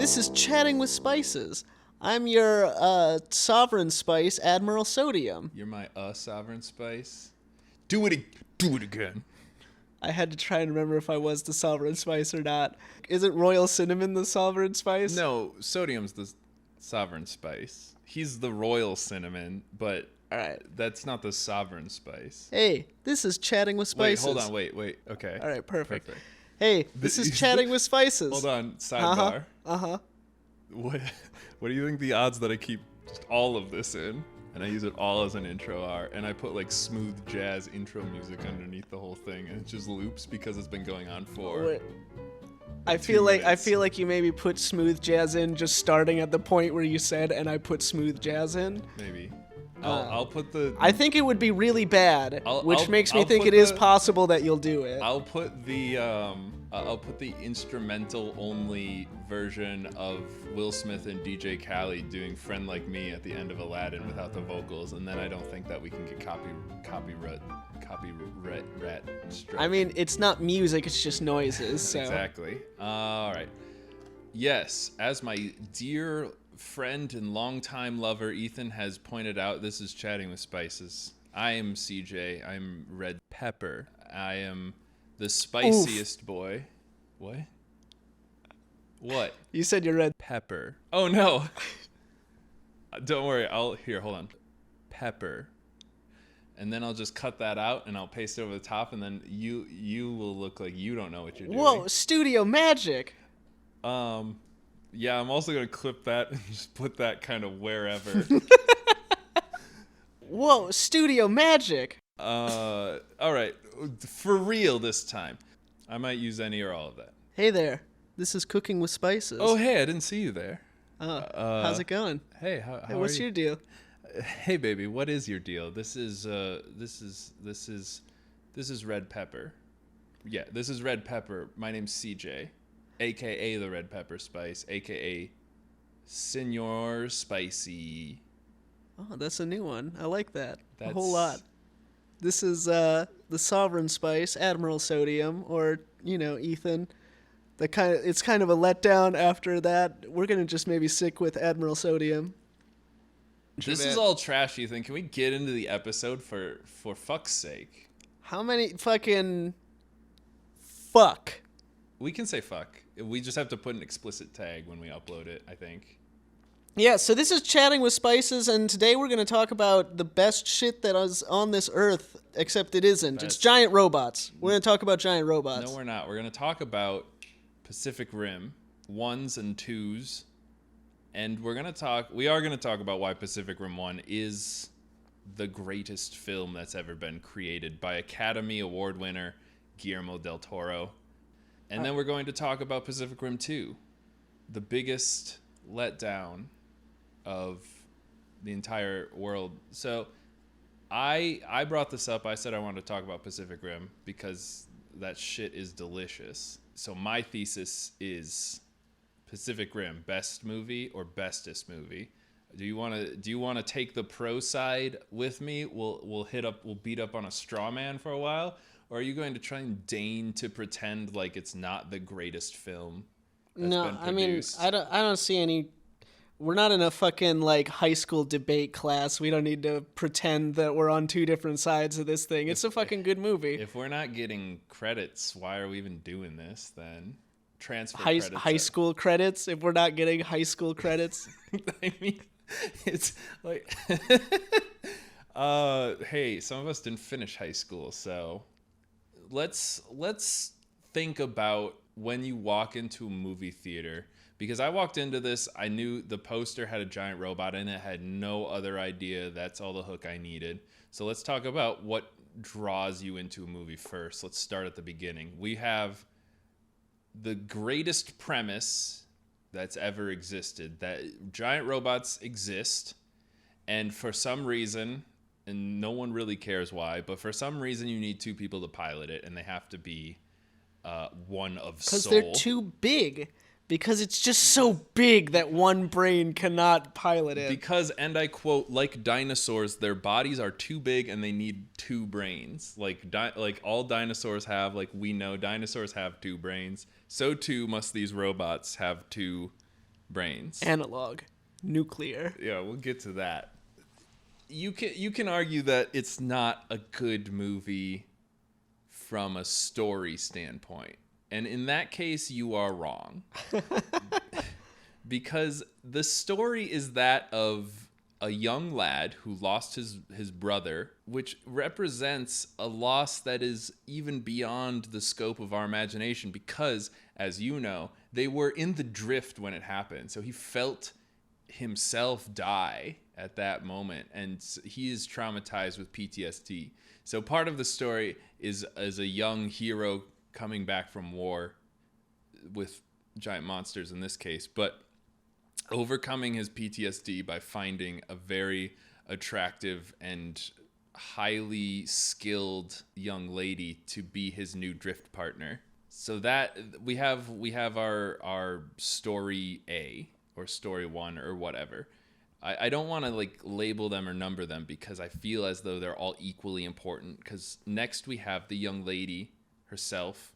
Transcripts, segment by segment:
This is Chatting with Spices. I'm your sovereign spice, Admiral Sodium. You're my sovereign spice. Do it again. I had to try and remember if I was the sovereign spice or not. Isn't royal cinnamon the sovereign spice? No, Sodium's the sovereign spice. He's the royal cinnamon, but All right. that's not the sovereign spice. Hey, this is Chatting with Spices. Wait, hold on, wait. Okay. All right, perfect. Hey, this is Chatting with Spices. Hold on, sidebar. Uh-huh. What do you think the odds that I keep just all of this in and I use it all as an intro are, and I put like smooth jazz intro music underneath the whole thing and it just loops because it's been going on for Wait. I feel minutes. like you maybe put smooth jazz in just starting at the point where you said and I put smooth jazz in. Maybe. I'll put the I think it would be really bad, which makes me think put it is the- possible that you'll do it. I'll put the instrumental only version of Will Smith and DJ Khaled doing "Friend Like Me" at the end of Aladdin without the vocals, and then I don't think that we can get copyright struck. I mean, it's not music, it's just noises. So. Exactly. All right. Yes, as my dear friend and longtime lover Ethan has pointed out, this is Chatting with Spices. I am CJ. I'm Red Pepper. I am the spiciest boy. What? What? You said you're red. Pepper. Oh no. Don't worry. Hold on. Pepper. And then I'll just cut that out and I'll paste it over the top, and then you will look like you don't know what you're doing. Whoa, studio magic. Yeah, I'm also gonna clip that and just put that kind of wherever. Whoa, studio magic. All right, for real this time. I might use any or all of that. Hey there, this is Cooking with Spices. Oh, hey, I didn't see you there. How's it going? Hey, how What's are you? your deal? Hey, baby, what is your deal? This is Red Pepper. Yeah, this is Red Pepper. My name's CJ, aka the Red Pepper Spice, aka Senor Spicy. Oh, that's a new one. I like that a whole That's- lot. This is the sovereign spice, Admiral Sodium, or Ethan. It's kind of a letdown after that. We're gonna just maybe stick with Admiral Sodium. This is all trash, Ethan. Can we get into the episode for fuck's sake? How many fucking fuck? We can say fuck. We just have to put an explicit tag when we upload it, I think. Yeah, so this is Chatting with Spices, and today we're going to talk about the best shit that is on this earth, except it isn't. It's Best. giant robots. We're going to talk about giant robots. No, we're not. We're going to talk about Pacific Rim 1s and 2s. And we are going to talk about why Pacific Rim 1 is the greatest film that's ever been created by Academy Award winner Guillermo del Toro. And then we're going to talk about Pacific Rim 2, the biggest letdown of the entire world. So I brought this up. I said I wanted to talk about Pacific Rim because that shit is delicious. So my thesis is Pacific Rim, best movie or bestest movie? Do you want to take the pro side with me? We'll beat up on a straw man for a while, or are you going to try and deign to pretend like it's not the greatest film that's been produced? I don't see any. We're not in a fucking like high school debate class. We don't need to pretend that we're on two different sides of this thing. It's a fucking good movie. If we're not getting credits, why are we even doing this then? Transfer credits. High school credits. If we're not getting high school credits, I mean, it's like, hey, some of us didn't finish high school, so let's think about when you walk into a movie theater. Because I walked into this, I knew the poster had a giant robot in it, had no other idea. That's all the hook I needed. So let's talk about what draws you into a movie first. Let's start at the beginning. We have the greatest premise that's ever existed, that giant robots exist, and for some reason, and no one really cares why, but for some reason you need two people to pilot it, and they have to be one of soul. because they're too big. Because it's just so big that one brain cannot pilot it. Because, and I quote, like dinosaurs, their bodies are too big and they need two brains. Like all dinosaurs have, like we know dinosaurs have two brains. So too must these robots have two brains. Analog. Nuclear. Yeah, we'll get to that. You can argue that it's not a good movie from a story standpoint. And in that case, you are wrong. Because the story is that of a young lad who lost his brother, which represents a loss that is even beyond the scope of our imagination because, as you know, they were in the drift when it happened. So he felt himself die at that moment, and he is traumatized with PTSD. So part of the story is as a young hero coming back from war with giant monsters in this case, but overcoming his PTSD by finding a very attractive and highly skilled young lady to be his new drift partner. So that we have our story A or story 1 or whatever. I don't want to like label them or number them because I feel as though they're all equally important, because next we have the young lady herself,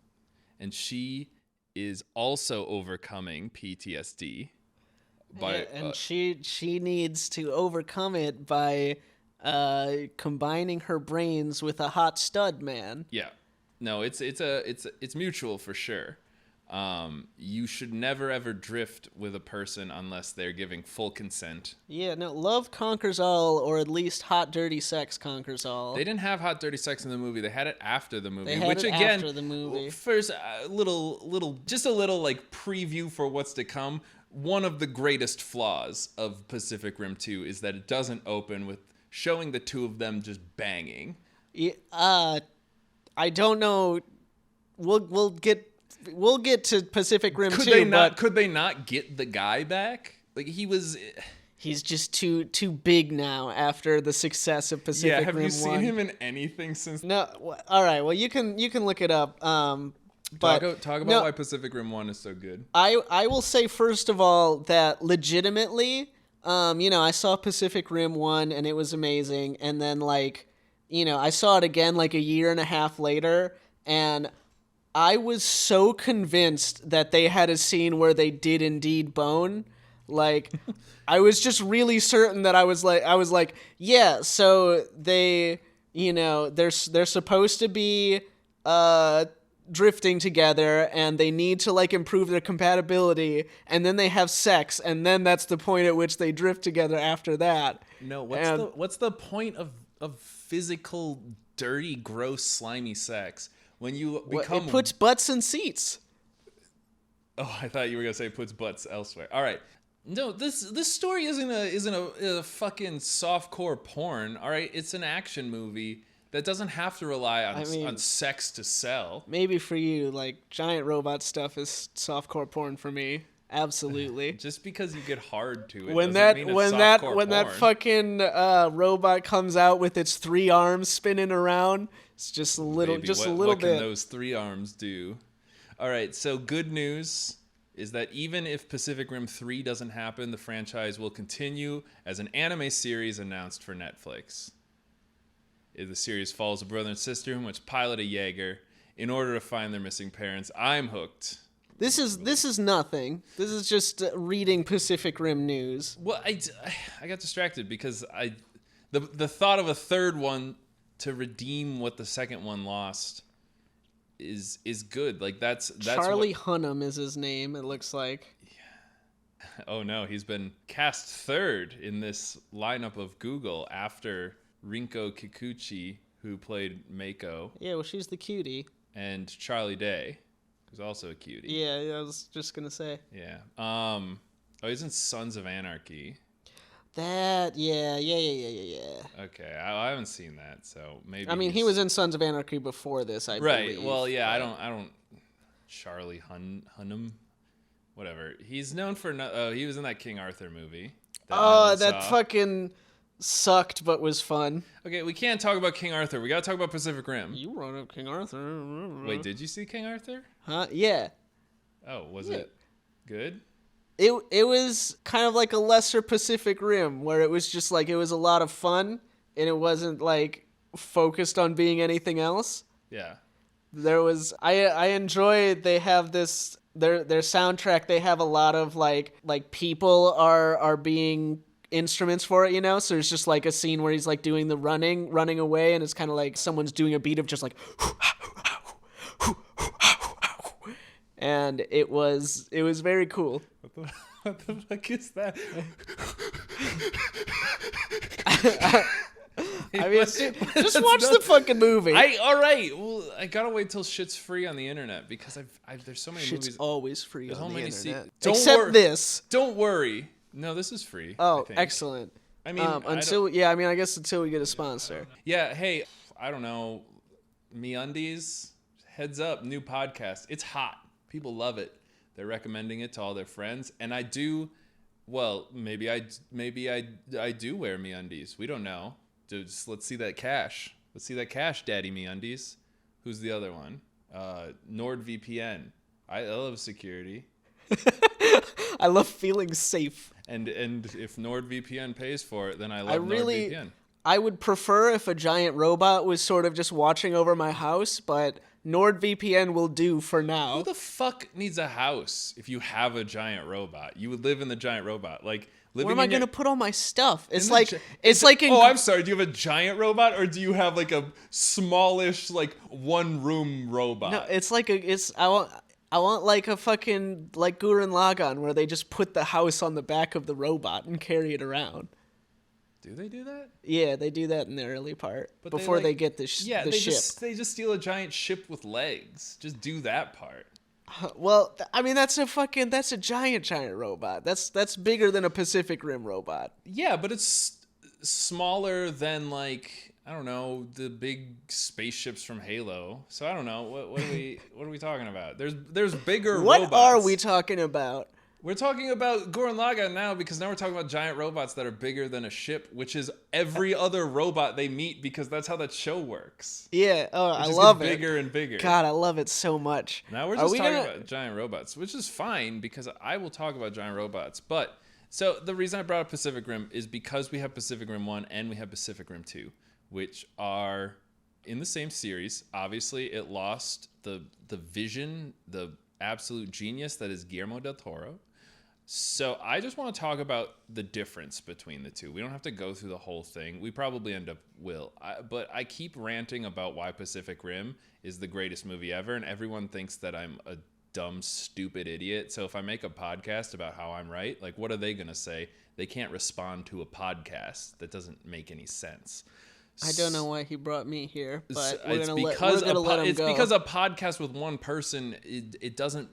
and she is also overcoming PTSD. She needs to overcome it by combining her brains with a hot stud man. Yeah, no, it's mutual for sure. You should never ever drift with a person unless they're giving full consent. Yeah, no, love conquers all, or at least hot dirty sex conquers all. They didn't have hot dirty sex in the movie. They had it after the movie. They had which it again, after the movie. First, just a little like preview for what's to come. One of the greatest flaws of Pacific Rim 2 is that it doesn't open with showing the two of them just banging. Yeah, I don't know. We'll get to Pacific Rim 2. Could they not get the guy back? Like he's just too big now after the success of Pacific Rim 1. Yeah, have you seen him in anything since? No. All right. Well, you can look it up. But talk about why Pacific Rim 1 is so good. I will say first of all that legitimately, I saw Pacific Rim 1 and it was amazing, and then I saw it again like a year and a half later, and I was so convinced that they had a scene where they did indeed bone. Like, I was just really certain that I was like, yeah, so they, they're supposed to be drifting together, and they need to improve their compatibility, and then they have sex, and then that's the point at which they drift together after that. No, what's the point of physical, dirty, gross, slimy sex when you become? It puts butts in seats. Oh, I thought you were gonna say puts butts elsewhere. All right. No, this story isn't a fucking softcore porn. All right, it's an action movie that doesn't have to rely on sex to sell. Maybe for you, giant robot stuff is softcore porn for me. Absolutely. Just because you get hard to it when doesn't mean it's softcore porn. That fucking robot comes out with its 3 arms spinning around, it's just a little, Maybe. just a little what bit. What can those 3 arms do? All right, so good news is that even if Pacific Rim 3 doesn't happen, the franchise will continue as an anime series announced for Netflix. The series follows a brother and sister who must pilot a Jaeger in order to find their missing parents. I'm hooked. This is nothing. This is just reading Pacific Rim news. Well, I got distracted because the thought of a third one to redeem what the second one lost is good. That's Charlie Hunnam is his name, it looks like. Yeah. Oh no, he's been cast third in this lineup of Google after Rinko Kikuchi, who played Mako. Yeah, well, she's the cutie. And Charlie Day, who's also a cutie. Yeah, I was just gonna say. Yeah. He's in Sons of Anarchy. Yeah. Okay, I haven't seen that, so maybe. I mean, he was in Sons of Anarchy before this, I believe. Right. Well, yeah, but I don't. Charlie Hunnam, whatever. He's known for. He was in that King Arthur movie. That fucking sucked, but was fun. Okay, we can't talk about King Arthur. We gotta talk about Pacific Rim. You brought up King Arthur. Wait, did you see King Arthur? Huh? Yeah. Oh, was it good? It was kind of like a lesser Pacific Rim, where it was just it was a lot of fun, and it wasn't focused on being anything else. Yeah. There was I enjoyed they have this their soundtrack, they have a lot of like people are being instruments for it, you know? So it's just like a scene where he's like doing the running away, and it's kind of like someone's doing a beat of just like and it was very cool. What the fuck is that? I mean, just watch the fucking movie. All right. Well, I gotta wait till shit's free on the internet because there's so many Shit's movies. always free on the internet. Except this. Don't worry. No, this is free. Oh, I think. excellent. I mean, I guess until we get a sponsor. Yeah. Hey, I don't know. MeUndies, heads up, new podcast. It's hot. People love it. They're recommending it to all their friends, and I do. Well, maybe I do wear MeUndies. We don't know. Just let's see that cash. Let's see that cash, Daddy MeUndies. Who's the other one? NordVPN. I love security. I love feeling safe. And if NordVPN pays for it, then I love NordVPN. I would prefer if a giant robot was sort of just watching over my house, but NordVPN will do for now. Who the fuck needs a house if you have a giant robot? You would live in the giant robot. Like, where am I going to put all my stuff? It's Oh, I'm sorry. Do you have a giant robot or do you have like a smallish, like one room robot? No, it's like I want like a fucking like Gurren Lagann where they just put the house on the back of the robot and carry it around. Do they do that? Yeah, they do that in the early part But before they get the ship. They just steal a giant ship with legs. Just do that part. Well, I mean that's a giant robot. That's bigger than a Pacific Rim robot. Yeah, but it's smaller than like I don't know the big spaceships from Halo. So I don't know what are we talking about? There's bigger robots. What are we talking about? We're talking about Gurren Lagann now because now we're talking about giant robots that are bigger than a ship, which is every other robot they meet because that's how that show works. Yeah, I love it. Bigger and bigger. God, I love it so much. Now we're just talking about giant robots, which is fine because I will talk about giant robots. But so the reason I brought up Pacific Rim is because we have Pacific Rim 1 and we have Pacific Rim 2, which are in the same series. Obviously, it lost the vision, the absolute genius that is Guillermo del Toro. So I just want to talk about the difference between the two. We don't have to go through the whole thing. We probably will. But I keep ranting about why Pacific Rim is the greatest movie ever, and everyone thinks that I'm a dumb, stupid idiot. So if I make a podcast about how I'm right, like what are they going to say? They can't respond to a podcast. That doesn't make any sense. I don't know why he brought me here, but it's because a podcast with one person, it doesn't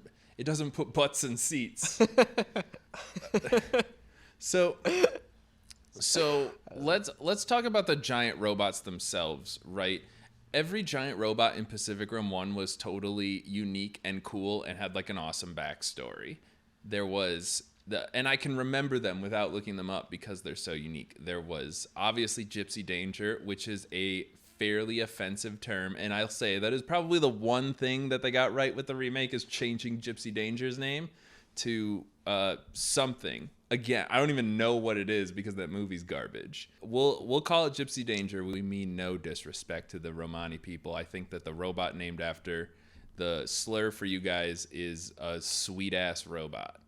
put butts in seats. So let's talk about the giant robots themselves, right? Every giant robot in Pacific Rim 1 was totally unique and cool and had like an awesome backstory. There was and I can remember them without looking them up because they're so unique. There was obviously Gypsy Danger, which is a fairly offensive term, and I'll say that is probably the one thing that they got right with the remake is changing Gypsy Danger's name to something. Again, I don't even know what it is because that movie's garbage. We'll call it Gypsy Danger. We mean no disrespect to the Romani people. I think that the robot named after the slur for you guys is a sweet ass robot.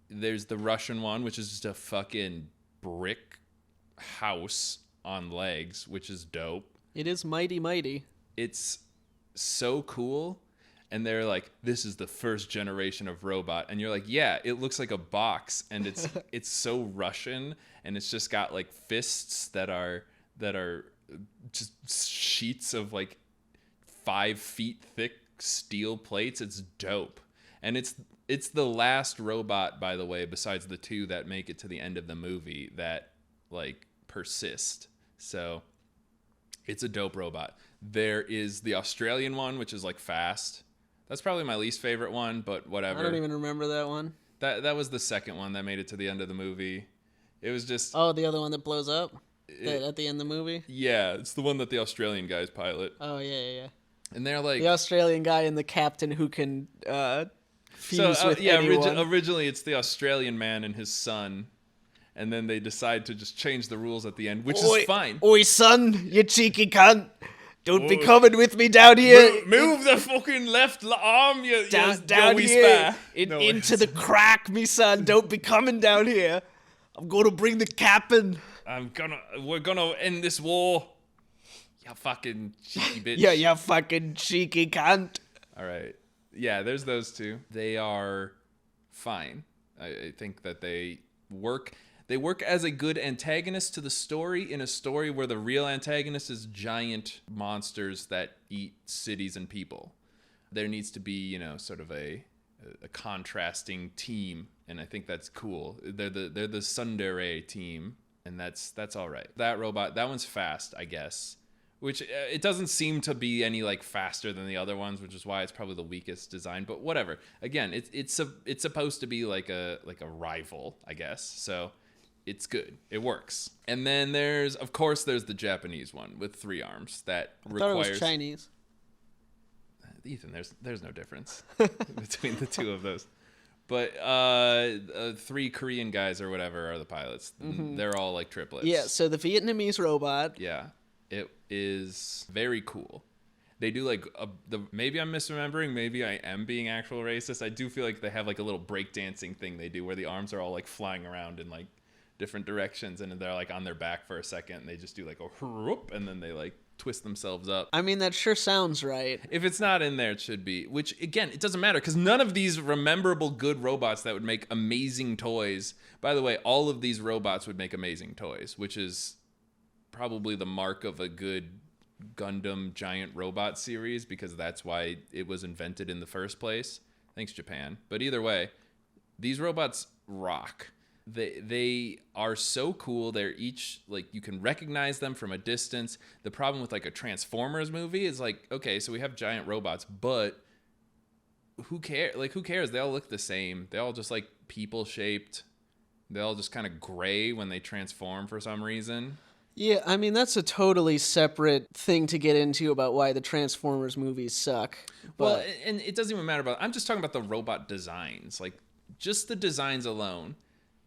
There's the Russian one, which is just a fucking brick house on legs, which is dope. It is mighty. It's so cool. And they're like, this is the first generation of robot. And you're like, yeah, it looks like a box. And it's so Russian. And it's just got like fists that are just sheets of like 5 feet thick steel plates. It's dope. And it's the last robot, by the way, besides the 2 that make it to the end of the movie that like persist. So it's a dope robot. There is the Australian one, which is like fast. That's probably my least favorite one, but whatever. I don't even remember that one. That was the second one that made it to the end of the movie. It was just... Oh, the other one that blows up at the end of the movie? Yeah, it's the one that the Australian guys pilot. Oh, yeah. And they're like... The Australian guy and the captain who can fuse with anyone. Originally it's the Australian man and his son. And then they decide to just change the rules at the end, which is fine. Oi, son, you cheeky cunt. Don't be coming with me down here. Move the fucking left arm, you Down wee here. spy. Into the crack, me son. Don't be coming down here. I'm going to bring the captain. We're gonna end this war. You fucking cheeky bitch. Yeah, you fucking cheeky cunt. All right. Yeah, there's those two. They are fine. I think that they work as a good antagonist to the story in a story where the real antagonist is giant monsters that eat cities and people. There needs to be, sort of a contrasting team, and I think that's cool. They're the tsundere team, and that's all right. That robot, that one's fast, I guess. Which it doesn't seem to be any like faster than the other ones, which is why it's probably the weakest design. But whatever. Again, it's supposed to be like a rival, I guess. So it's good. It works. And then there's the Japanese one with 3 arms that requires. I thought it was Chinese. Ethan, there's no difference between the two of those. But 3 Korean guys or whatever are the pilots. Mm-hmm. They're all like triplets. Yeah. So the Vietnamese robot. Yeah. It is very cool. They do like maybe I'm misremembering, maybe I am being actual racist. I do feel like they have like a little breakdancing thing they do where the arms are all like flying around in like different directions, and they're like on their back for a second, and they just do like a whoop, and then they like twist themselves up. I mean, that sure sounds right. If it's not in there, it should be. Which again, it doesn't matter because none of these rememberable good robots that would make amazing toys. By the way, all of these robots would make amazing toys, which is probably the mark of a good Gundam giant robot series, because that's why it was invented in the first place. Thanks, Japan. But either way, these robots rock. They are so cool. They're each like, you can recognize them from a distance. The problem with like a Transformers movie is like, okay, so we have giant robots, but who cares? Like, who cares? They all look the same. They all just like people shaped. They all just kind of gray when they transform for some reason. Yeah, I mean, that's a totally separate thing to get into about why the Transformers movies suck. But... Well, and it doesn't even matter about... I'm just talking about the robot designs. Like, just the designs alone.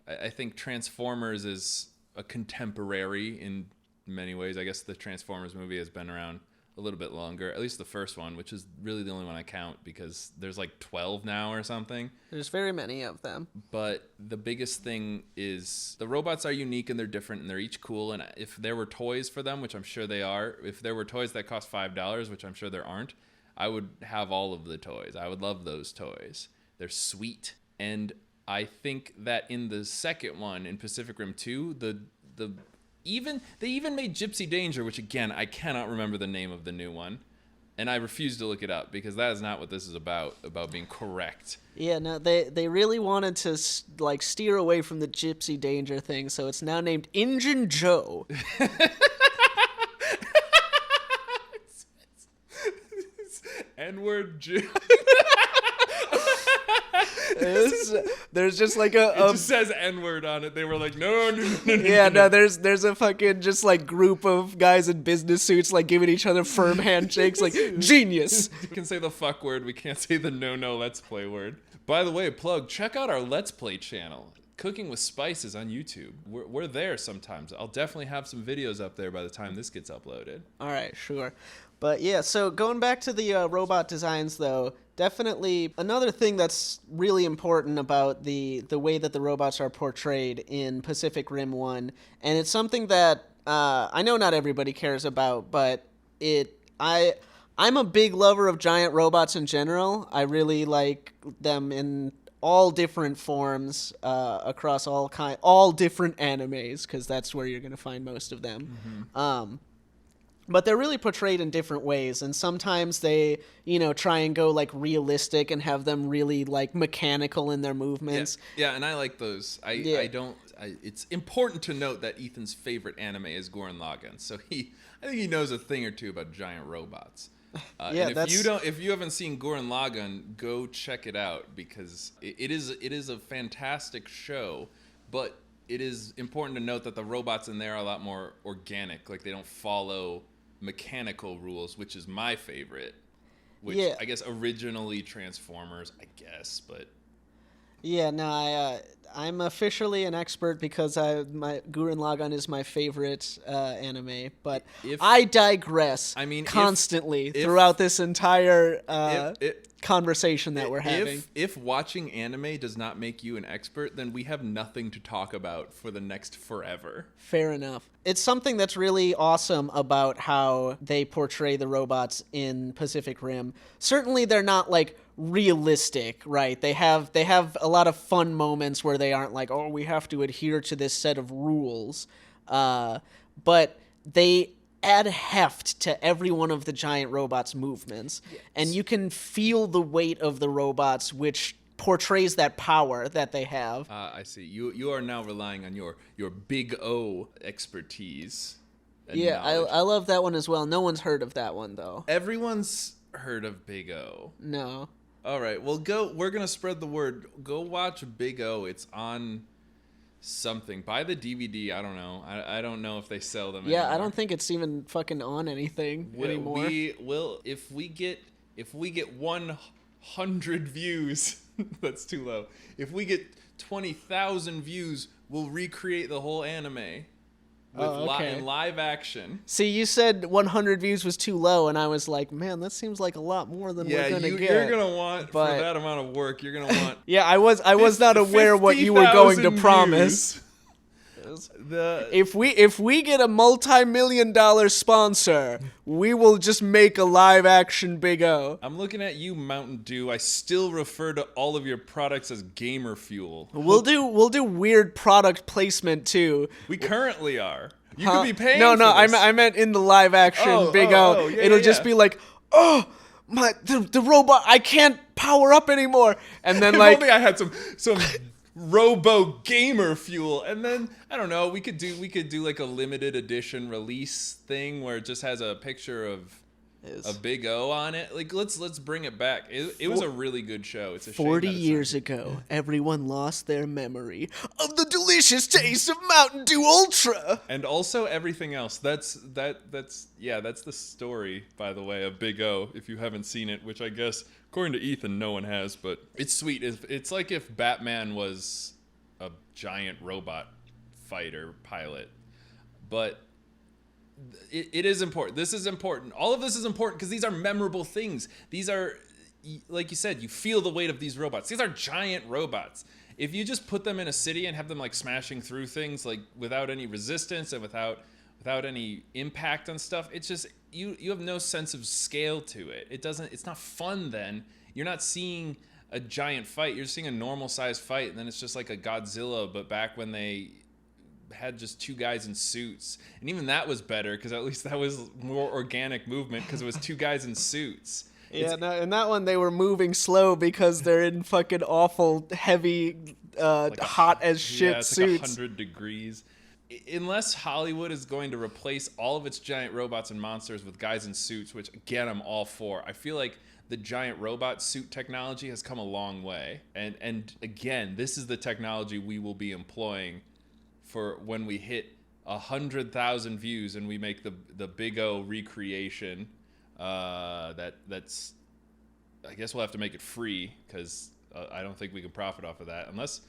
I think Transformers is a contemporary in many ways. I guess the Transformers movie has been around a little bit longer. At least the first one, which is really the only one I count because there's like 12 now or something. There's very many of them. But the biggest thing is the robots are unique and they're different and they're each cool. And if there were toys for them, which I'm sure they are, if there were toys that cost $5, which I'm sure there aren't, I would have all of the toys. I would love those toys. They're sweet. And I think that in the second one, in Pacific Rim 2, they even made Gypsy Danger, which again, I cannot remember the name of the new one. And I refuse to look it up because that is not what this is about being correct. Yeah, no, they really wanted to like steer away from the Gypsy Danger thing, so it's now named Injun Joe. N-word Joe. There's just like it just says N-word on it. They were like, no. Yeah, no, there's a fucking just like group of guys in business suits like giving each other firm handshakes like, genius. We can say the fuck word. We can't say the no let's play word. By the way, check out our Let's Play channel. Cooking with Spices on YouTube. We're there sometimes. I'll definitely have some videos up there by the time this gets uploaded. All right, sure. But yeah, so going back to the robot designs, though, definitely another thing that's really important about the way that the robots are portrayed in Pacific Rim 1, and it's something that I know not everybody cares about, but I'm a big lover of giant robots in general. I really like them in all different forms across all different animes, because that's where you're going to find most of them. Mm-hmm. But they're really portrayed in different ways, and sometimes they, try and go like realistic and have them really like mechanical in their movements. Yeah, and I like those. It's important to note that Ethan's favorite anime is Gurren Lagann, so I think he knows a thing or two about giant robots. And if you haven't seen Gurren Lagann, go check it out because it is a fantastic show, but it is important to note that the robots in there are a lot more organic. Like, they don't follow mechanical rules, which is my favorite. Which I guess originally Transformers, but yeah, no, I'm officially an expert because my Gurren Lagann is my favorite anime, but I digress. I mean, constantly throughout this entire conversation that we're having. If watching anime does not make you an expert, then we have nothing to talk about for the next forever. Fair enough. It's something that's really awesome about how they portray the robots in Pacific Rim. Certainly they're not like realistic, right? They have a lot of fun moments where they aren't like, oh, we have to adhere to this set of rules. But they add heft to every one of the giant robots' movements. Yes. And you can feel the weight of the robots, which portrays that power that they have. I see. You are now relying on your Big O expertise. Yeah, I love that one as well. No one's heard of that one, though. Everyone's heard of Big O. No. All right, well, we're going to spread the word. Go watch Big O. It's on something. Buy the DVD. I don't know. I don't know if they sell them anymore. I don't think it's even fucking on anything anymore. We will, if we get 100 views, that's too low. If we get 20,000 views, we'll recreate the whole anime with in live action. See, you said 100 views was too low, and I was like, man, that seems like a lot more than we're gonna get. You're gonna want for that amount of work. You're gonna want. Yeah, I was not aware what you were going to promise. If we get a multi-million-dollar sponsor, we will just make a live-action Big O. I'm looking at you, Mountain Dew. I still refer to all of your products as gamer fuel. We'll do weird product placement too. We currently are. You could be paying. No, for this. I meant in the live-action Big O. It'll just be like, oh, the robot, I can't power up anymore, and then like. If only I had some Robo gamer fuel, and then I don't know. We could do like a limited edition release thing where it just has a picture of a Big O on it. Like let's bring it back. It was a really good show. It's a 40 years ago, everyone lost their memory of the delicious taste of Mountain Dew Ultra, and also everything else. That's the story, by the way, of Big O. If you haven't seen it, which I guess, according to Ethan, no one has, but it's sweet. It's like if Batman was a giant robot fighter pilot. But it is important. This is important. All of this is important because these are memorable things. These are, like you said, you feel the weight of these robots. These are giant robots. If you just put them in a city and have them like smashing through things like without any resistance and without any impact on stuff, it's just you have no sense of scale to it. It's not fun then. You're not seeing a giant fight. You're seeing a normal sized fight, and then it's just like a Godzilla, but back when they had just two guys in suits. And even that was better because at least that was more organic movement because it was two guys in suits. Yeah, in that one they were moving slow because they're in fucking awful, heavy, hot as shit it's suits. Like 100 degrees. Unless Hollywood is going to replace all of its giant robots and monsters with guys in suits, which again I'm all for. I feel like the giant robot suit technology has come a long way. And again, this is the technology we will be employing for when we hit 100,000 views and we make the Big O recreation. That's I guess we'll have to make it free because I don't think we can profit off of that unless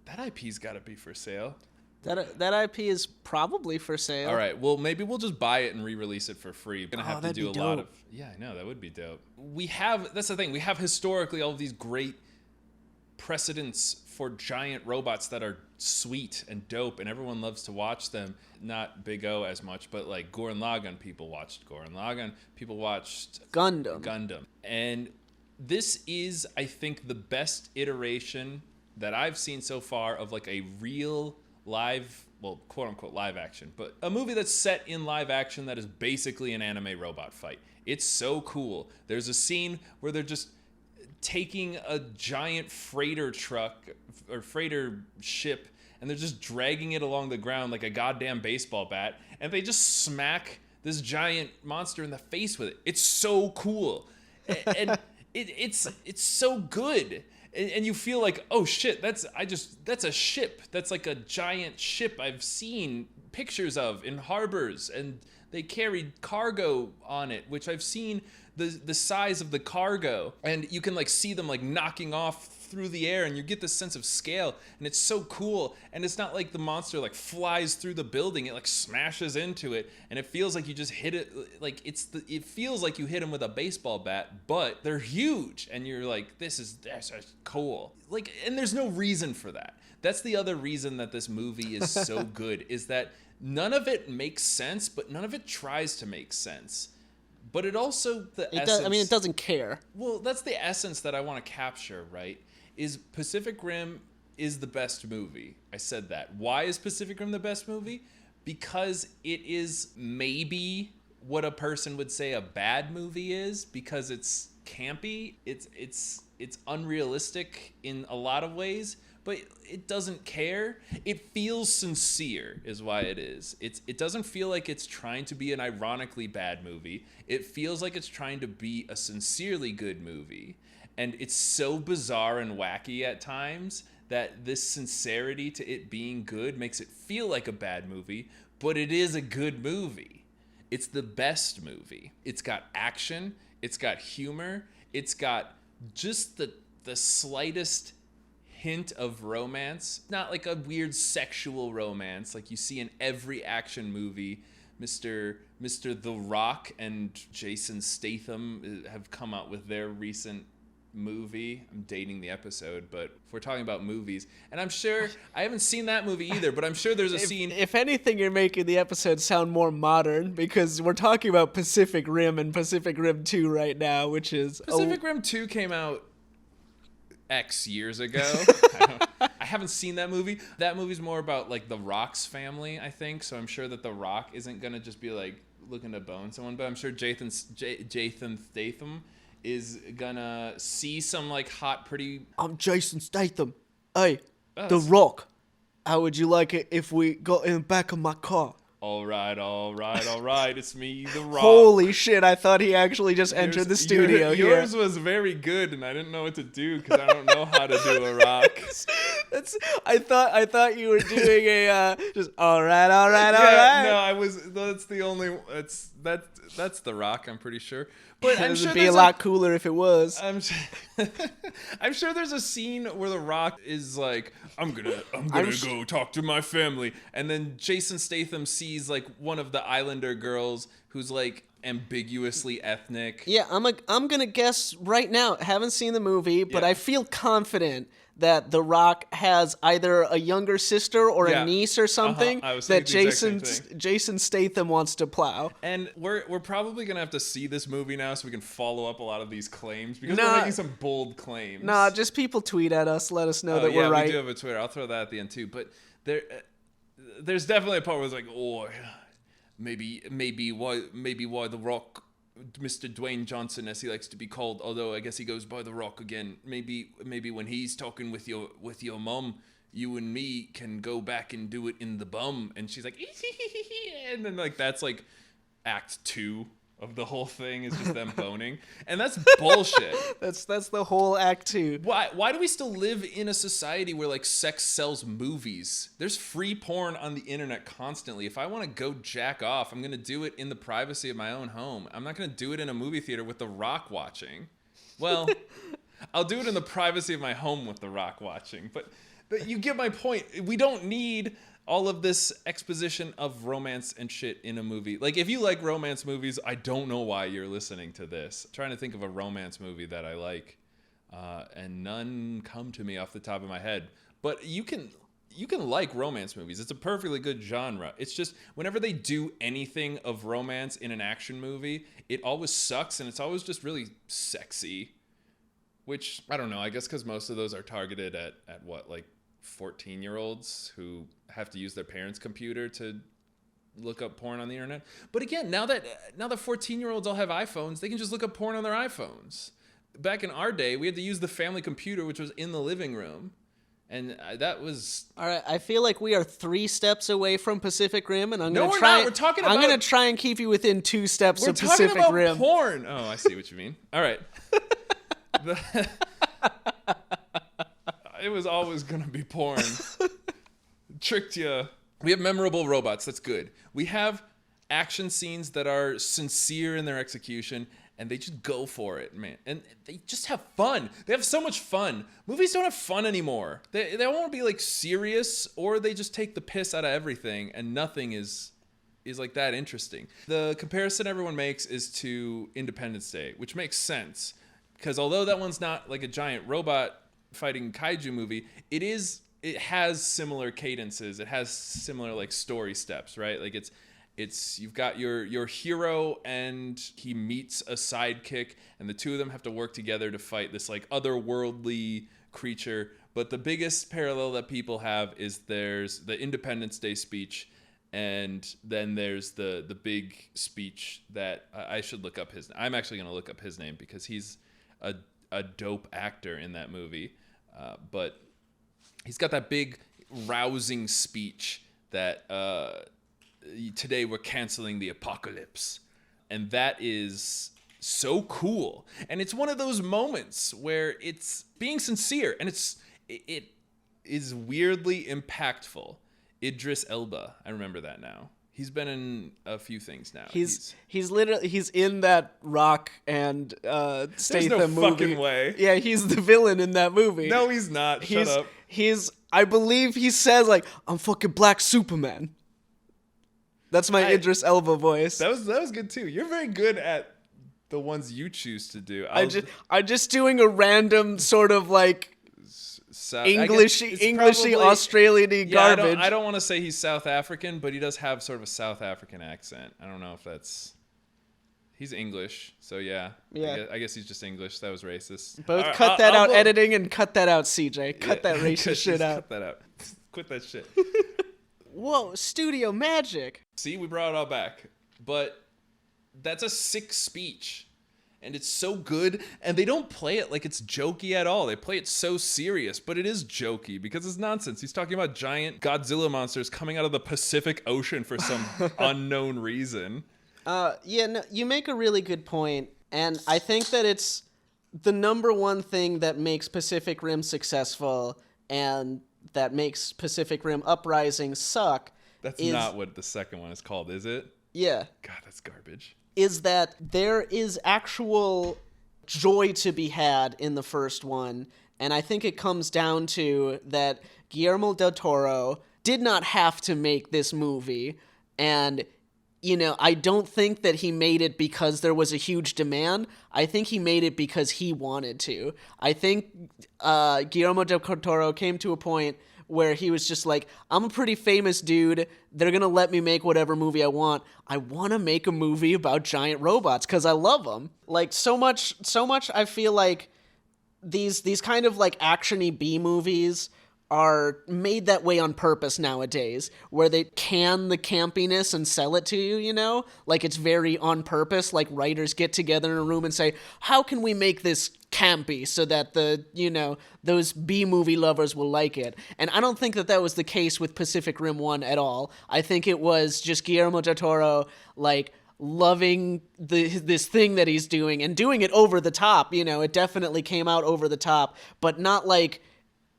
that IP's got to be for sale. That IP is probably for sale. All right. Well, maybe we'll just buy it and re-release it for free. We're gonna have to do a lot of. Yeah, I know that would be dope. That's the thing. We have historically all of these great precedents for giant robots that are sweet and dope, and everyone loves to watch them. Not Big O as much, but like Gurren Lagann, people watched Gurren Lagann. People watched Gundam, and this is, I think, the best iteration that I've seen so far of like a real live, well, quote unquote live action, but a movie that's set in live action that is basically an anime robot fight. It's so cool. There's a scene where they're just taking a giant freighter truck or freighter ship and they're just dragging it along the ground like a goddamn baseball bat, and they just smack this giant monster in the face with it. It's so cool. And it's so good. And you feel like, oh shit, that's a ship. That's like a giant ship I've seen pictures of in harbors, and they carried cargo on it, which I've seen the size of the cargo, and you can like see them like knocking off through the air, and you get this sense of scale, and it's so cool. And it's not like the monster like flies through the building; it like smashes into it, and it feels like you just hit it. Like it feels like you hit him with a baseball bat, but they're huge, and you're like, that's cool. Like, and there's no reason for that. That's the other reason that this movie is so good, is that none of it makes sense, but none of it tries to make sense. But it also, it doesn't care. Well, that's the essence that I want to capture, right? Is Pacific Rim is the best movie. I said that. Why is Pacific Rim the best movie? Because it is maybe what a person would say a bad movie is, because it's campy, it's unrealistic in a lot of ways, but it doesn't care. It feels sincere is why it is. It doesn't feel like it's trying to be an ironically bad movie. It feels like it's trying to be a sincerely good movie. And it's so bizarre and wacky at times that this sincerity to it being good makes it feel like a bad movie, but it is a good movie. It's the best movie. It's got action, it's got humor, it's got just the slightest hint of romance. Not like a weird sexual romance like you see in every action movie. Mr. The Rock and Jason Statham have come out with their recent movie. I'm dating the episode, but if we're talking about movies, and I'm sure I haven't seen that movie either, but I'm sure there's a scene. If anything, you're making the episode sound more modern, because we're talking about Pacific Rim and Pacific Rim 2 right now, which is Pacific Rim 2 came out X years ago. I haven't seen that movie. That movie's more about like the Rock's family, I think. So I'm sure that the Rock isn't gonna just be like looking to bone someone, but I'm sure Jason Statham is gonna see some like hot, pretty. I'm Jason Statham. Hey, The Rock. How would you like it if we got in the back of my car? All right. It's me, The Rock. Holy shit! I thought he actually just entered the studio here. Yours was very good, and I didn't know what to do because I don't know how to do a rock. I thought you were doing a just all right. No, I was. That's the only. That's The Rock. I'm pretty sure. But I'm sure it'd be a lot cooler if it was. I'm sure there's a scene where The Rock is like, I'm gonna go talk to my family, and then Jason Statham sees like one of the Islander girls who's like ambiguously ethnic. Yeah, I'm gonna guess right now. Haven't seen the movie, but Yeah. I feel confident that The Rock has either a younger sister or a niece or something I was that thinking the exact same thing. Jason Statham wants to plow. And we're probably gonna have to see this movie now so we can follow up a lot of these claims because we're making some bold claims. Nah, just people tweet at us, let us know that we're right. We do have a Twitter. I'll throw that at the end too. But there's definitely a part where it's like, oh, maybe why The Rock, Mr. Dwayne Johnson, as he likes to be called, although I guess he goes by The Rock again. Maybe when he's talking with your mom, you and me can go back and do it in the bum. And she's like, and then like that's like act 2 of the whole thing is just them boning, and that's bullshit. That's the whole act 2. Why do we still live in a society where like sex sells movies? There's free porn on the internet constantly. If I want to go jack off, I'm gonna do it in the privacy of my own home. I'm not gonna do it in a movie theater with The Rock watching. Well, I'll do it in the privacy of my home with The Rock watching. But you get my point. We don't need all of this exposition of romance and shit in a movie. Like, if you like romance movies, I don't know why you're listening to this. I'm trying to think of a romance movie that I like, and none come to me off the top of my head. But you can like romance movies. It's a perfectly good genre. It's just whenever they do anything of romance in an action movie, it always sucks, and it's always just really sexy. Which, I don't know, I guess because most of those are targeted at what, like 14-year-olds who have to use their parents' computer to look up porn on the internet. But again, now that 14-year-olds all have iPhones, they can just look up porn on their iPhones. Back in our day, we had to use the family computer, which was in the living room. And that was... All right, I feel like we are 3 steps away from Pacific Rim, and I'm going to try... try... No, we're talking about... I'm going to try and keep you within 2 steps of Pacific Rim. We're talking about porn! Oh, I see what you mean. All right. It was always going to be porn. Tricked you. We have memorable robots. That's good. We have action scenes that are sincere in their execution. and they just go for it, man. And they just have fun. They have so much fun. Movies don't have fun anymore. They don't want to be like serious, or they just take the piss out of everything, and nothing is like that interesting. The comparison everyone makes is to Independence Day, which makes sense, because although that one's not like a giant robot fighting kaiju movie, it has similar cadences. It has similar like story steps, right? Like it's you've got your hero, and he meets a sidekick, and the two of them have to work together to fight this like otherworldly creature. But the biggest parallel that people have is there's the Independence Day speech, and then there's the big speech that I should look up I'm actually going to look up his name because he's a dope actor in that movie. But he's got that big rousing speech that today we're canceling the apocalypse. And that is so cool. And it's one of those moments where it's being sincere, and it is weirdly impactful. Idris Elba, I remember that now. He's been in a few things now. He's in that Rock and Statham no movie. Fucking way. Yeah, he's the villain in that movie. No, he's not. Shut up. I believe he says like, "I'm fucking Black Superman." That's my Idris Elba voice. That was good too. You're very good at the ones you choose to do. I'm just doing a random sort of like Englishy Australian garbage. I don't want to say he's South African, but he does have sort of a South African accent. I don't know if that's... He's English, so yeah. I guess he's just English. That was racist. Both cut that out, editing, and cut that out, CJ. Cut that racist shit out. Cut that out. Quit that shit. Whoa, studio magic. See, we brought it all back. But that's a sick speech. And it's so good, and they don't play it like it's jokey at all. They play it so serious, but it is jokey because it's nonsense. He's talking about giant Godzilla monsters coming out of the Pacific Ocean for some unknown reason. No, you make a really good point, and I think that it's the number one thing that makes Pacific Rim successful and that makes Pacific Rim Uprising suck. That's not what the second one is called, is it? Yeah. God, that's garbage. Is that there is actual joy to be had in the first one, and I think it comes down to that Guillermo del Toro did not have to make this movie, and, you know, I don't think that he made it because there was a huge demand. I think he made it because he wanted to. I think Guillermo del Toro came to a point where he was just like, I'm a pretty famous dude. They're going to let me make whatever movie I want. I want to make a movie about giant robots because I love them. Like, so much I feel like these kind of like action-y B movies are made that way on purpose nowadays, where they can the campiness and sell it to you, you know? Like, it's very on purpose, like writers get together in a room and say, how can we make this campy so that those B-movie lovers will like it? And I don't think that was the case with Pacific Rim 1 at all. I think it was just Guillermo del Toro, like, loving this thing that he's doing and doing it over the top, you know? It definitely came out over the top, but not like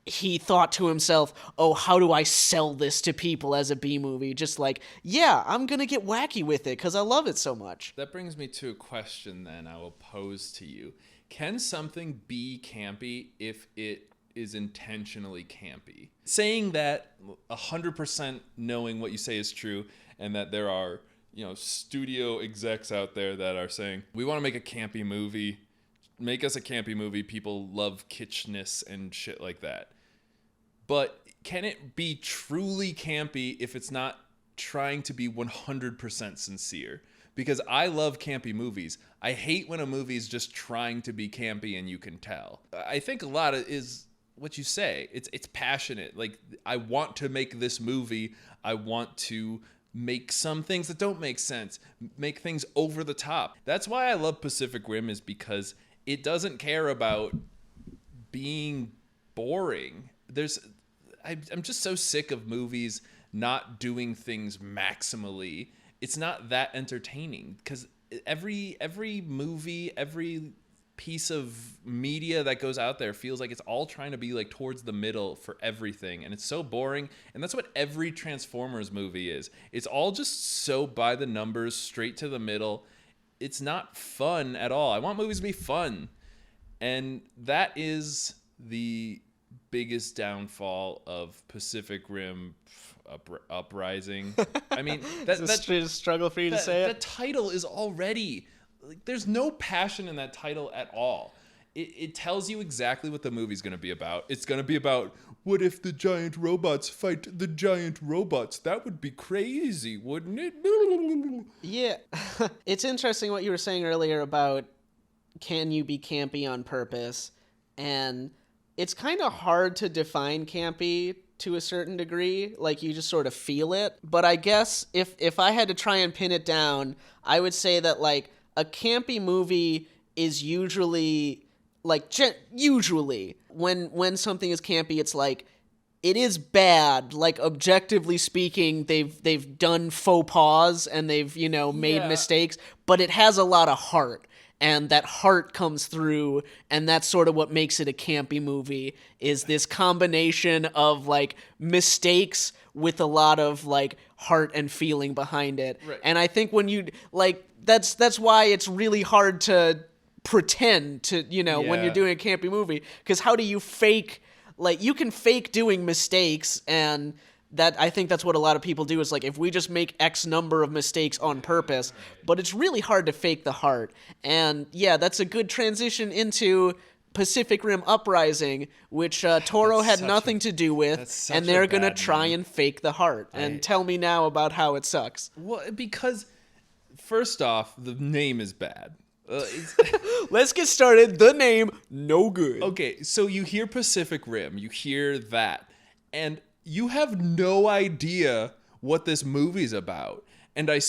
he thought to himself, oh, how do I sell this to people as a B-movie? Just like, yeah, I'm going to get wacky with it because I love it so much. That brings me to a question then I will pose to you. Can something be campy if it is intentionally campy? Saying that 100% knowing what you say is true, and that there are, studio execs out there that are saying, we want to make a campy movie. Make us a campy movie. People love kitschness and shit like that. But can it be truly campy if it's not trying to be 100% sincere? Because I love campy movies. I hate when a movie is just trying to be campy and you can tell. I think a lot of is what you say. It's passionate. Like, I want to make this movie. I want to make some things that don't make sense. Make things over the top. That's why I love Pacific Rim, is because it doesn't care about being boring. I'm just so sick of movies not doing things maximally. It's not that entertaining because every movie, every piece of media that goes out there feels like it's all trying to be like towards the middle for everything, and it's so boring. And that's what every Transformers movie is. It's all just so by the numbers, straight to the middle. it's not fun at all. I want movies to be fun. And that is the biggest downfall of Pacific Rim Uprising. I mean, It's a struggle for you to say the it. title is already like, there's no passion in that title at all. It tells you exactly what the movie's going to be about. It's going to be about, what if the giant robots fight the giant robots? That would be crazy, wouldn't it? Yeah. It's interesting what you were saying earlier about can you be campy on purpose? And it's kind of hard to define campy to a certain degree. Like, you just sort of feel it. But I guess if I had to try and pin it down, I would say that, like, a campy movie is usually... Like, usually, when something is campy, it's like, it is bad. Like, objectively speaking, they've done faux pas and they've, made mistakes, but it has a lot of heart. And that heart comes through, and that's sort of what makes it a campy movie, is this combination of, like, mistakes with a lot of, like, heart and feeling behind it. Right. And I think when you, like, that's why it's really hard to pretend to, when you're doing a campy movie, because how do you fake, like, you can fake doing mistakes, and that, I think that's what a lot of people do, is like, if we just make X number of mistakes on purpose, but it's really hard to fake the heart. And yeah, that's a good transition into Pacific Rim Uprising, which Toro had nothing to do with, and they're gonna try and fake the heart. And tell me now about how it sucks. Well, because first off, the name is bad. Let's get started. The name, no good. Okay, so you hear Pacific Rim, you hear that, and you have no idea what this movie's about. And I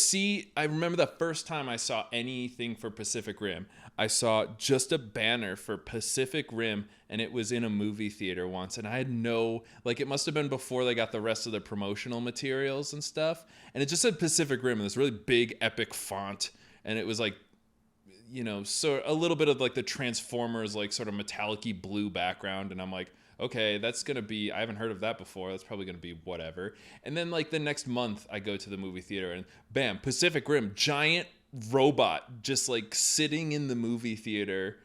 remember the first time I saw anything for Pacific Rim, I saw just a banner for Pacific Rim, and it was in a movie theater once, and I had it must have been before they got the rest of the promotional materials and stuff, and it just said Pacific Rim in this really big, epic font, and it was like, so a little bit of like the Transformers, like sort of metallic-y blue background. And I'm like, okay, that's going to be, I haven't heard of that before. That's probably going to be whatever. And then like the next month I go to the movie theater and bam, Pacific Rim, giant robot, just like sitting in the movie theater,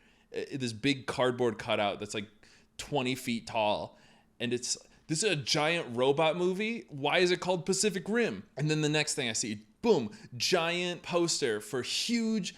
this big cardboard cutout that's like 20 feet tall. And this is a giant robot movie. Why is it called Pacific Rim? And then the next thing I see, boom, giant poster for huge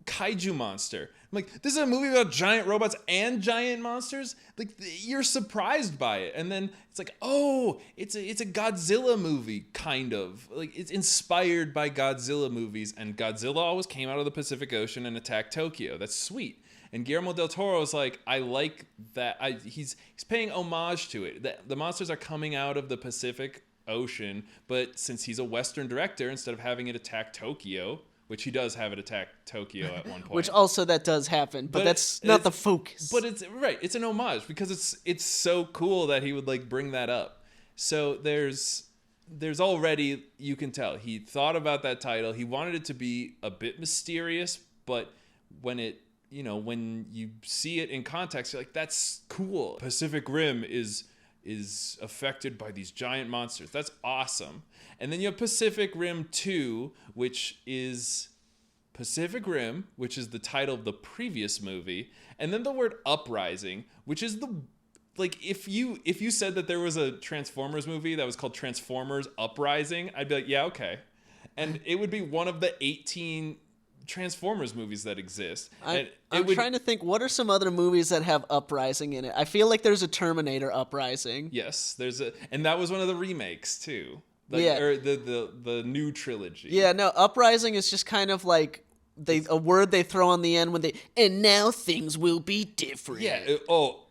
kaiju monster. I'm like, this is a movie about giant robots and giant monsters? Like, you're surprised by it. And then it's like, oh, it's a Godzilla movie, kind of. Like, it's inspired by Godzilla movies, and Godzilla always came out of the Pacific Ocean and attacked Tokyo. That's sweet. And Guillermo del Toro is like, I like that. He's paying homage to it. The monsters are coming out of the Pacific Ocean, but since he's a Western director, instead of having it attack Tokyo, which he does have it attack Tokyo at one point. Which also that does happen, but that's not the focus. But it's an homage because it's so cool that he would like bring that up. So there's already, you can tell he thought about that title. He wanted it to be a bit mysterious, but when you see it in context, you're like, that's cool. Pacific Rim is affected by these giant monsters. That's awesome. And then you have Pacific Rim 2, which is the title of the previous movie. And then the word Uprising, which is if you said that there was a Transformers movie that was called Transformers Uprising, I'd be like, yeah, okay. And it would be one of the 18 Transformers movies that exist. I'm trying to think, what are some other movies that have Uprising in it? I feel like there's a Terminator Uprising. Yes, and that was one of the remakes too. Or the new trilogy. Yeah, no, Uprising is just kind of like a word they throw on the end and now things will be different. Yeah,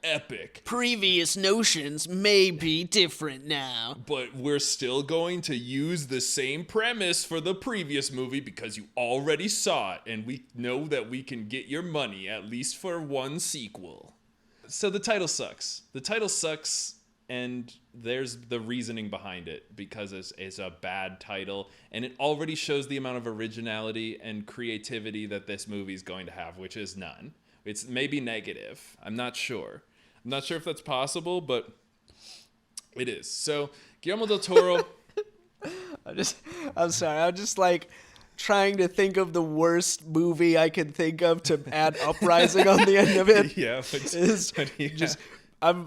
epic. Previous notions may be different now. But we're still going to use the same premise for the previous movie because you already saw it, and we know that we can get your money, at least for one sequel. So the title sucks. And there's the reasoning behind it, because it's a bad title, and it already shows the amount of originality and creativity that this movie is going to have, which is none. It's maybe negative. I'm not sure if that's possible, but it is. So Guillermo del Toro. I'm sorry. I'm just like, trying to think of the worst movie I could think of to add Uprising on the end of it. Yeah, I'm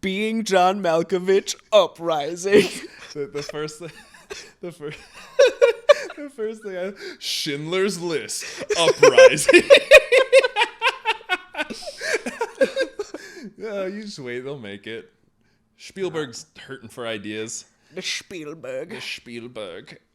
being John Malkovich, Uprising. the first thing, the first, the first thing, Schindler's List, Uprising. Yeah, you just wait; they'll make it. Spielberg's hurting for ideas. The Spielberg.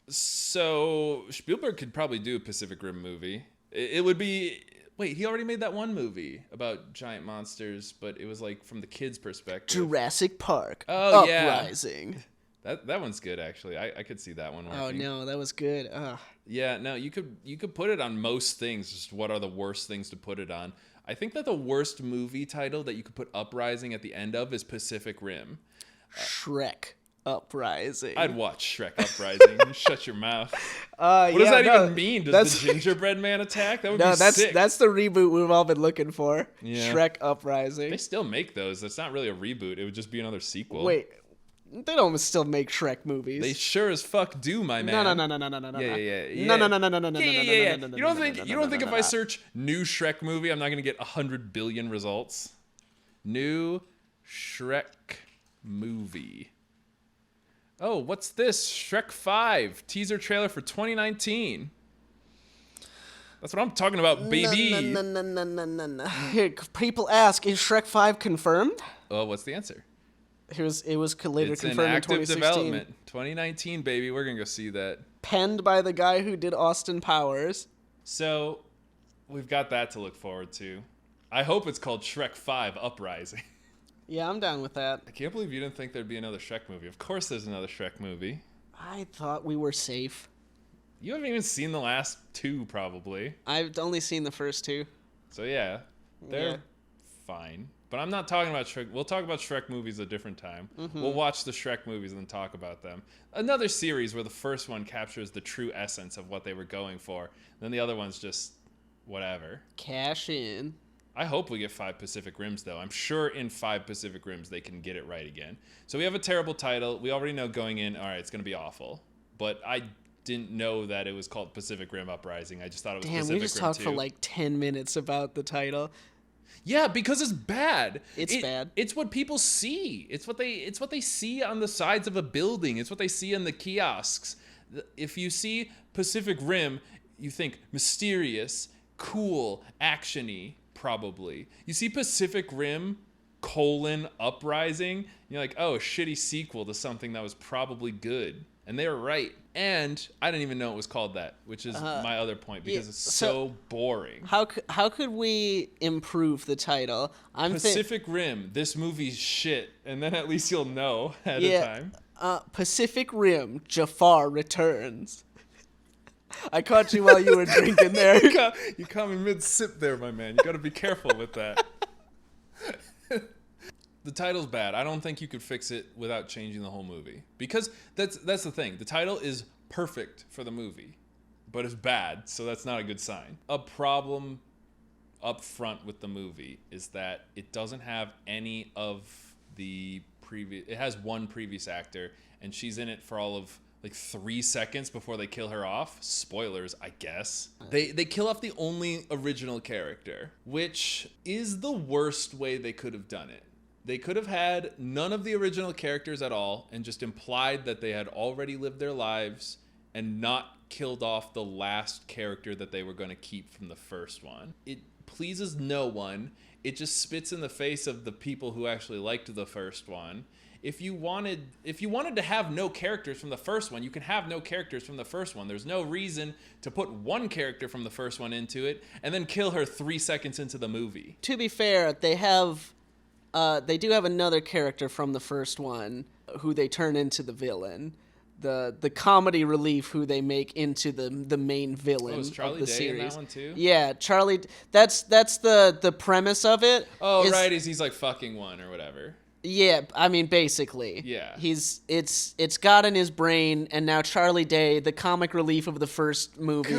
So Spielberg could probably do a Pacific Rim movie. It would be. Wait, he already made that one movie about giant monsters, but it was like from the kids' perspective. Jurassic Park. Oh, Uprising. Yeah. That one's good actually. I could see that one working. Oh no, that was good. Ugh. Yeah, no, you could put it on most things. Just what are the worst things to put it on? I think that the worst movie title that you could put Uprising at the end of is Pacific Rim. Shrek Uprising. I'd watch Shrek Uprising. Shut your mouth. What does that even mean? Does the gingerbread man attack? That would be sick. That's the reboot we've all been looking for. Yeah. Shrek Uprising. They still make those. That's not really a reboot. It would just be another sequel. Wait, they don't still make Shrek movies. They sure as fuck do, my man. No. Yeah. No. You don't think if I search new Shrek movie, I'm not gonna get 100 billion results? New Shrek movie. Oh, what's this? Shrek 5 teaser trailer for 2019. That's what I'm talking about, baby. No. Here, people ask, is Shrek 5 confirmed? Oh, what's the answer? It was later It's confirmed in active in 2016. development. 2019, baby. We're gonna go see that. Penned by the guy who did Austin Powers. So, we've got that to look forward to. I hope it's called Shrek 5 Uprising. Yeah, I'm down with that. I can't believe you didn't think there'd be another Shrek movie. Of course there's another Shrek movie. I thought we were safe. You haven't even seen the last two, probably. I've only seen the first two. So yeah, they're fine. But I'm not talking about Shrek. We'll talk about Shrek movies a different time. Mm-hmm. We'll watch the Shrek movies and then talk about them. Another series where the first one captures the true essence of what they were going for. And then the other one's just whatever. Cash in. I hope we get 5 Pacific Rims, though. I'm sure in 5 Pacific Rims they can get it right again. So we have a terrible title. We already know going in, all right, it's going to be awful. But I didn't know that it was called Pacific Rim Uprising. I just thought it was Pacific Rim 2. Damn, we just talked for like 10 minutes about the title. Yeah, because it's bad. It's bad. It's what people see. It's what they see on the sides of a building. It's what they see in the kiosks. If you see Pacific Rim, you think mysterious, cool, actiony. Probably. You see Pacific Rim, Uprising, you're like, oh, a shitty sequel to something that was probably good. And they were right. And I didn't even know it was called that, which is my other point, because it's so boring. How could we improve the title? Pacific Rim, this movie's shit, and then at least you'll know ahead of time. Pacific Rim, Jafar Returns. I caught you while you were drinking there. You caught me mid-sip there, my man. You got to be careful with that. The title's bad. I don't think you could fix it without changing the whole movie. Because that's the thing. The title is perfect for the movie, but it's bad, so that's not a good sign. A problem up front with the movie is that it doesn't have any of the previous... It has one previous actor, and she's in it for all of... like 3 seconds before they kill her off. Spoilers, I guess. They kill off the only original character, which is the worst way they could have done it. They could have had none of the original characters at all and just implied that they had already lived their lives and not killed off the last character that they were going to keep from the first one. It pleases no one. It just spits in the face of the people who actually liked the first one. If you wanted to have no characters from the first one, you can have no characters from the first one. There's no reason to put one character from the first one into it and then kill her 3 seconds into the movie. To be fair, they do have another character from the first one who they turn into the villain. The comedy relief who they make into the main villain is Charlie of the Day series. in that one too? Yeah, Charlie. That's the premise of it. Oh, right, he's like fucking one or whatever. Yeah, I mean, basically. Yeah. It's got in his brain, and now Charlie Day, the comic relief of the first movie,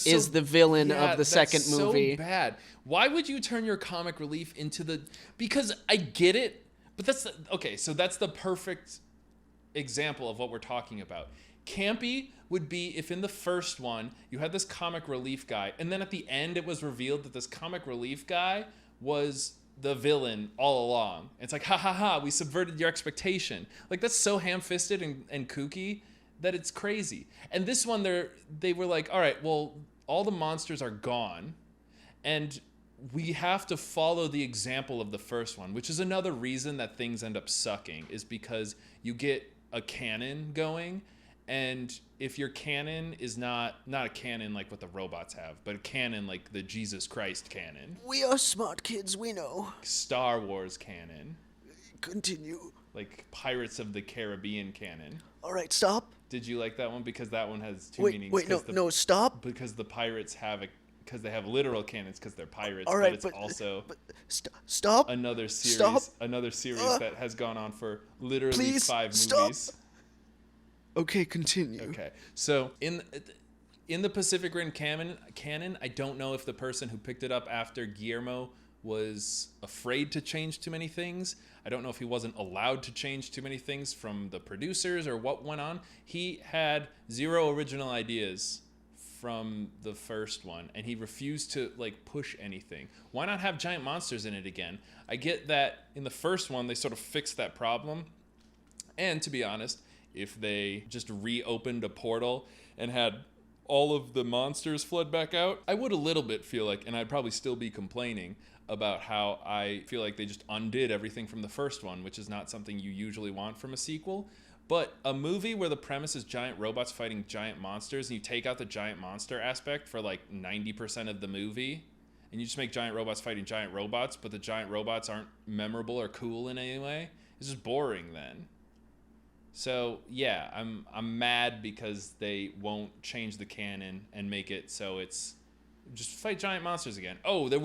is the villain of the second movie. So bad. Why would you turn your comic relief into the... Because I get it, but that's... Okay, so that's the perfect example of what we're talking about. Campy would be if in the first one you had this comic relief guy, and then at the end it was revealed that this comic relief guy was the villain all along. It's like, ha ha ha, we subverted your expectation. Like, that's so ham-fisted and kooky that it's crazy. And this one, they were like, all right, well, all the monsters are gone, and we have to follow the example of the first one, which is another reason that things end up sucking, is because you get a canon going, and if your canon is not a canon like what the robots have, but a canon like the Jesus Christ canon. We are smart kids, we know. Star Wars canon. Continue. Like Pirates of the Caribbean canon. All right, stop. Did you like that one? Because that one has two meanings. Wait, no, stop. Because the pirates because they have literal cannons because they're pirates. All right, but it's also stop. Another series. Stop. Another series that has gone on for literally Please, 5 stop. movies. Okay, continue. Okay, so in the Pacific Rim canon, I don't know if the person who picked it up after Guillermo was afraid to change too many things. I don't know if he wasn't allowed to change too many things from the producers or what went on. He had 0 original ideas from the first one, and he refused to like push anything. Why not have giant monsters in it again? I get that in the first one they sort of fixed that problem, and to be honest, if they just reopened a portal and had all of the monsters flood back out, I would a little bit feel like, and I'd probably still be complaining about how I feel like they just undid everything from the first one, which is not something you usually want from a sequel. But a movie where the premise is giant robots fighting giant monsters, and you take out the giant monster aspect for like 90% of the movie, and you just make giant robots fighting giant robots, but the giant robots aren't memorable or cool in any way, it's just boring then. So yeah, I'm mad because they won't change the canon and make it so it's just fight giant monsters again. Oh, there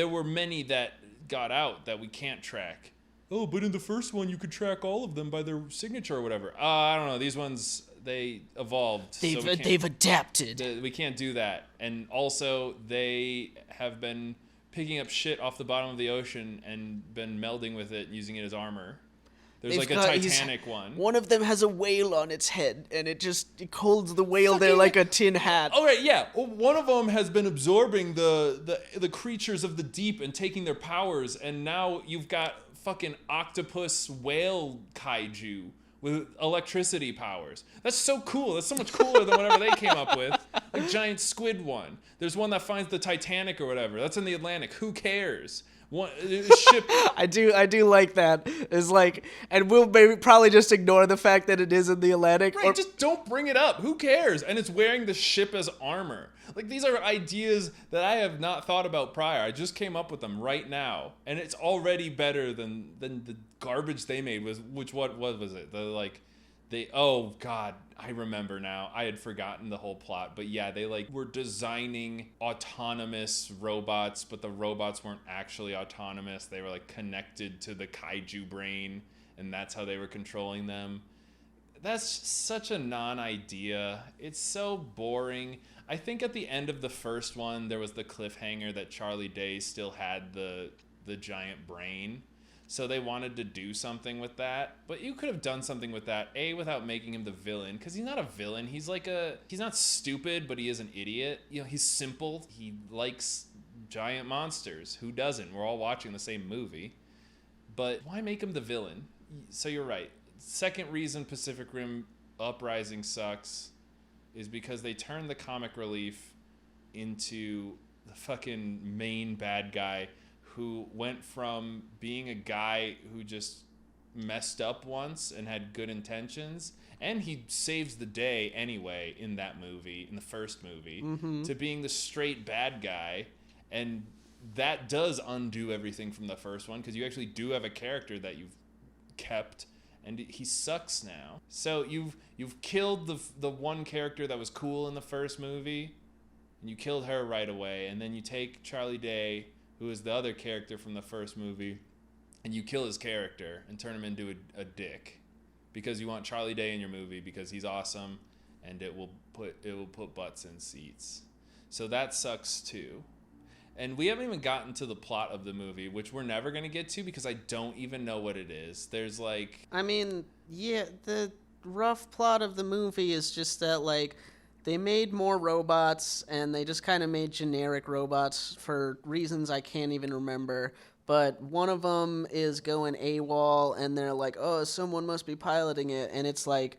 were many that got out that we can't track. Oh, but in the first one you could track all of them by their signature or whatever. I don't know. These ones, they evolved. They've adapted. We can't do that. And also they have been picking up shit off the bottom of the ocean and been melding with it and using it as armor. There's like a Titanic one. One of them has a whale on its head, and it holds the whale there like a tin hat. Oh, right, yeah. Well, one of them has been absorbing the creatures of the deep and taking their powers, and now you've got fucking octopus whale kaiju with electricity powers. That's so cool. That's so much cooler than whatever they came up with. Like giant squid one. There's one that finds the Titanic or whatever. That's in the Atlantic. Who cares? One ship. I do like that. It's like, and we'll probably just ignore the fact that it is in the Atlantic. Right, just don't bring it up. Who cares? And it's wearing the ship as armor. Like, these are ideas that I have not thought about prior. I just came up with them right now, and it's already better than the garbage they made. What was it? Oh God, I remember now. I had forgotten the whole plot, but yeah, they were designing autonomous robots, but the robots weren't actually autonomous. They were connected to the kaiju brain, and that's how they were controlling them. That's such a non-idea. It's so boring. I think at the end of the first one, there was the cliffhanger that Charlie Day still had the giant brain. So they wanted to do something with that, but you could have done something with that, without making him the villain, because he's not a villain. He's he's not stupid, but he is an idiot. He's simple. He likes giant monsters. Who doesn't? We're all watching the same movie. But why make him the villain? So you're right. Second reason Pacific Rim Uprising sucks is because they turned the comic relief into the fucking main bad guy, who went from being a guy who just messed up once and had good intentions, and he saves the day anyway in that movie, in the first movie, to being the straight bad guy. And that does undo everything from the first one, because you actually do have a character that you've kept, and he sucks now. So you've killed the one character that was cool in the first movie, and you killed her right away, and then you take Charlie Day, who is the other character from the first movie, and you kill his character and turn him into a dick because you want Charlie Day in your movie because he's awesome and it will put butts in seats. So that sucks too. And we haven't even gotten to the plot of the movie, which we're never going to get to because I don't even know what it is. There's rough plot of the movie is just that, like, they made more robots, and they just kind of made generic robots for reasons I can't even remember. But one of them is going AWOL, and they're like, oh, someone must be piloting it. And it's like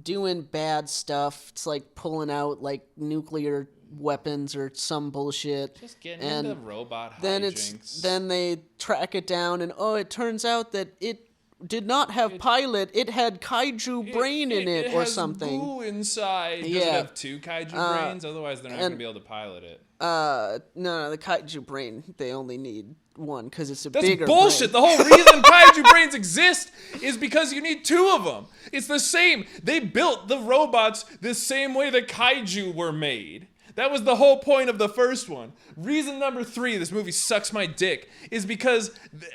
doing bad stuff. It's like pulling out like nuclear weapons or some bullshit. Just getting and into robot then hijinks. then they track it down, and it turns out that it did not have pilot. It had kaiju brain in it or has something. Goo inside. Does it have 2 kaiju brains? Otherwise, they're not going to be able to pilot it. No, the kaiju brain, they only need one because it's That's bigger bullshit. brain. The whole reason kaiju brains exist is because you need 2 of them. It's the same. They built the robots the same way the kaiju were made. That was the whole point of the first one. Reason number 3, this movie sucks my dick, is because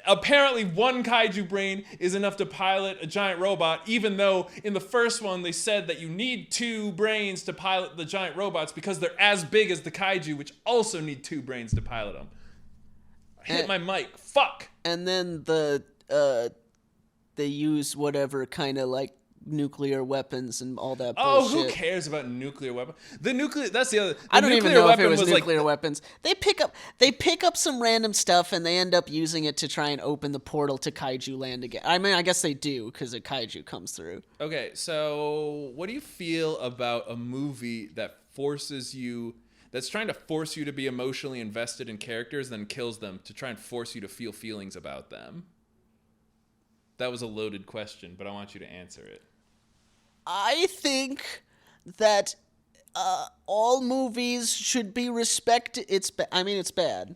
apparently 1 kaiju brain is enough to pilot a giant robot, even though in the first one they said that you need 2 brains to pilot the giant robots because they're as big as the kaiju, which also need 2 brains to pilot them. I hit my mic. Fuck. And then they use whatever kind of like nuclear weapons and all that bullshit. Oh, who cares about nuclear weapon? That's the other. I don't even know if it was like, nuclear weapons. They pick up some random stuff and they end up using it to try and open the portal to Kaiju Land again. I mean, I guess they do because a kaiju comes through. Okay, so what do you feel about a movie that that's trying to force you to be emotionally invested in characters, then kills them to try and force you to feel feelings about them? That was a loaded question, but I want you to answer it. I think that all movies should be respected. It's bad.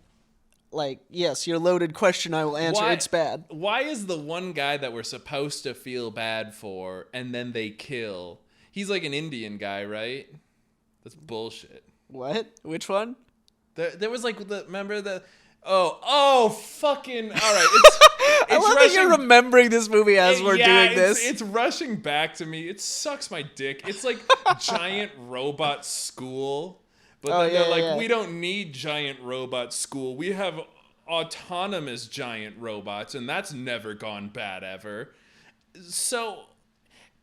Like, yes, your loaded question, I will answer. It's bad. Why is the one guy that we're supposed to feel bad for and then they kill? He's like an Indian guy, right? That's bullshit. What? Which one? There was like remember the fucking all right. I love that you're remembering this movie as we're doing this. It's rushing back to me. It sucks my dick. It's like giant robot school, but then they're like, we don't need giant robot school. We have autonomous giant robots, and that's never gone bad ever. So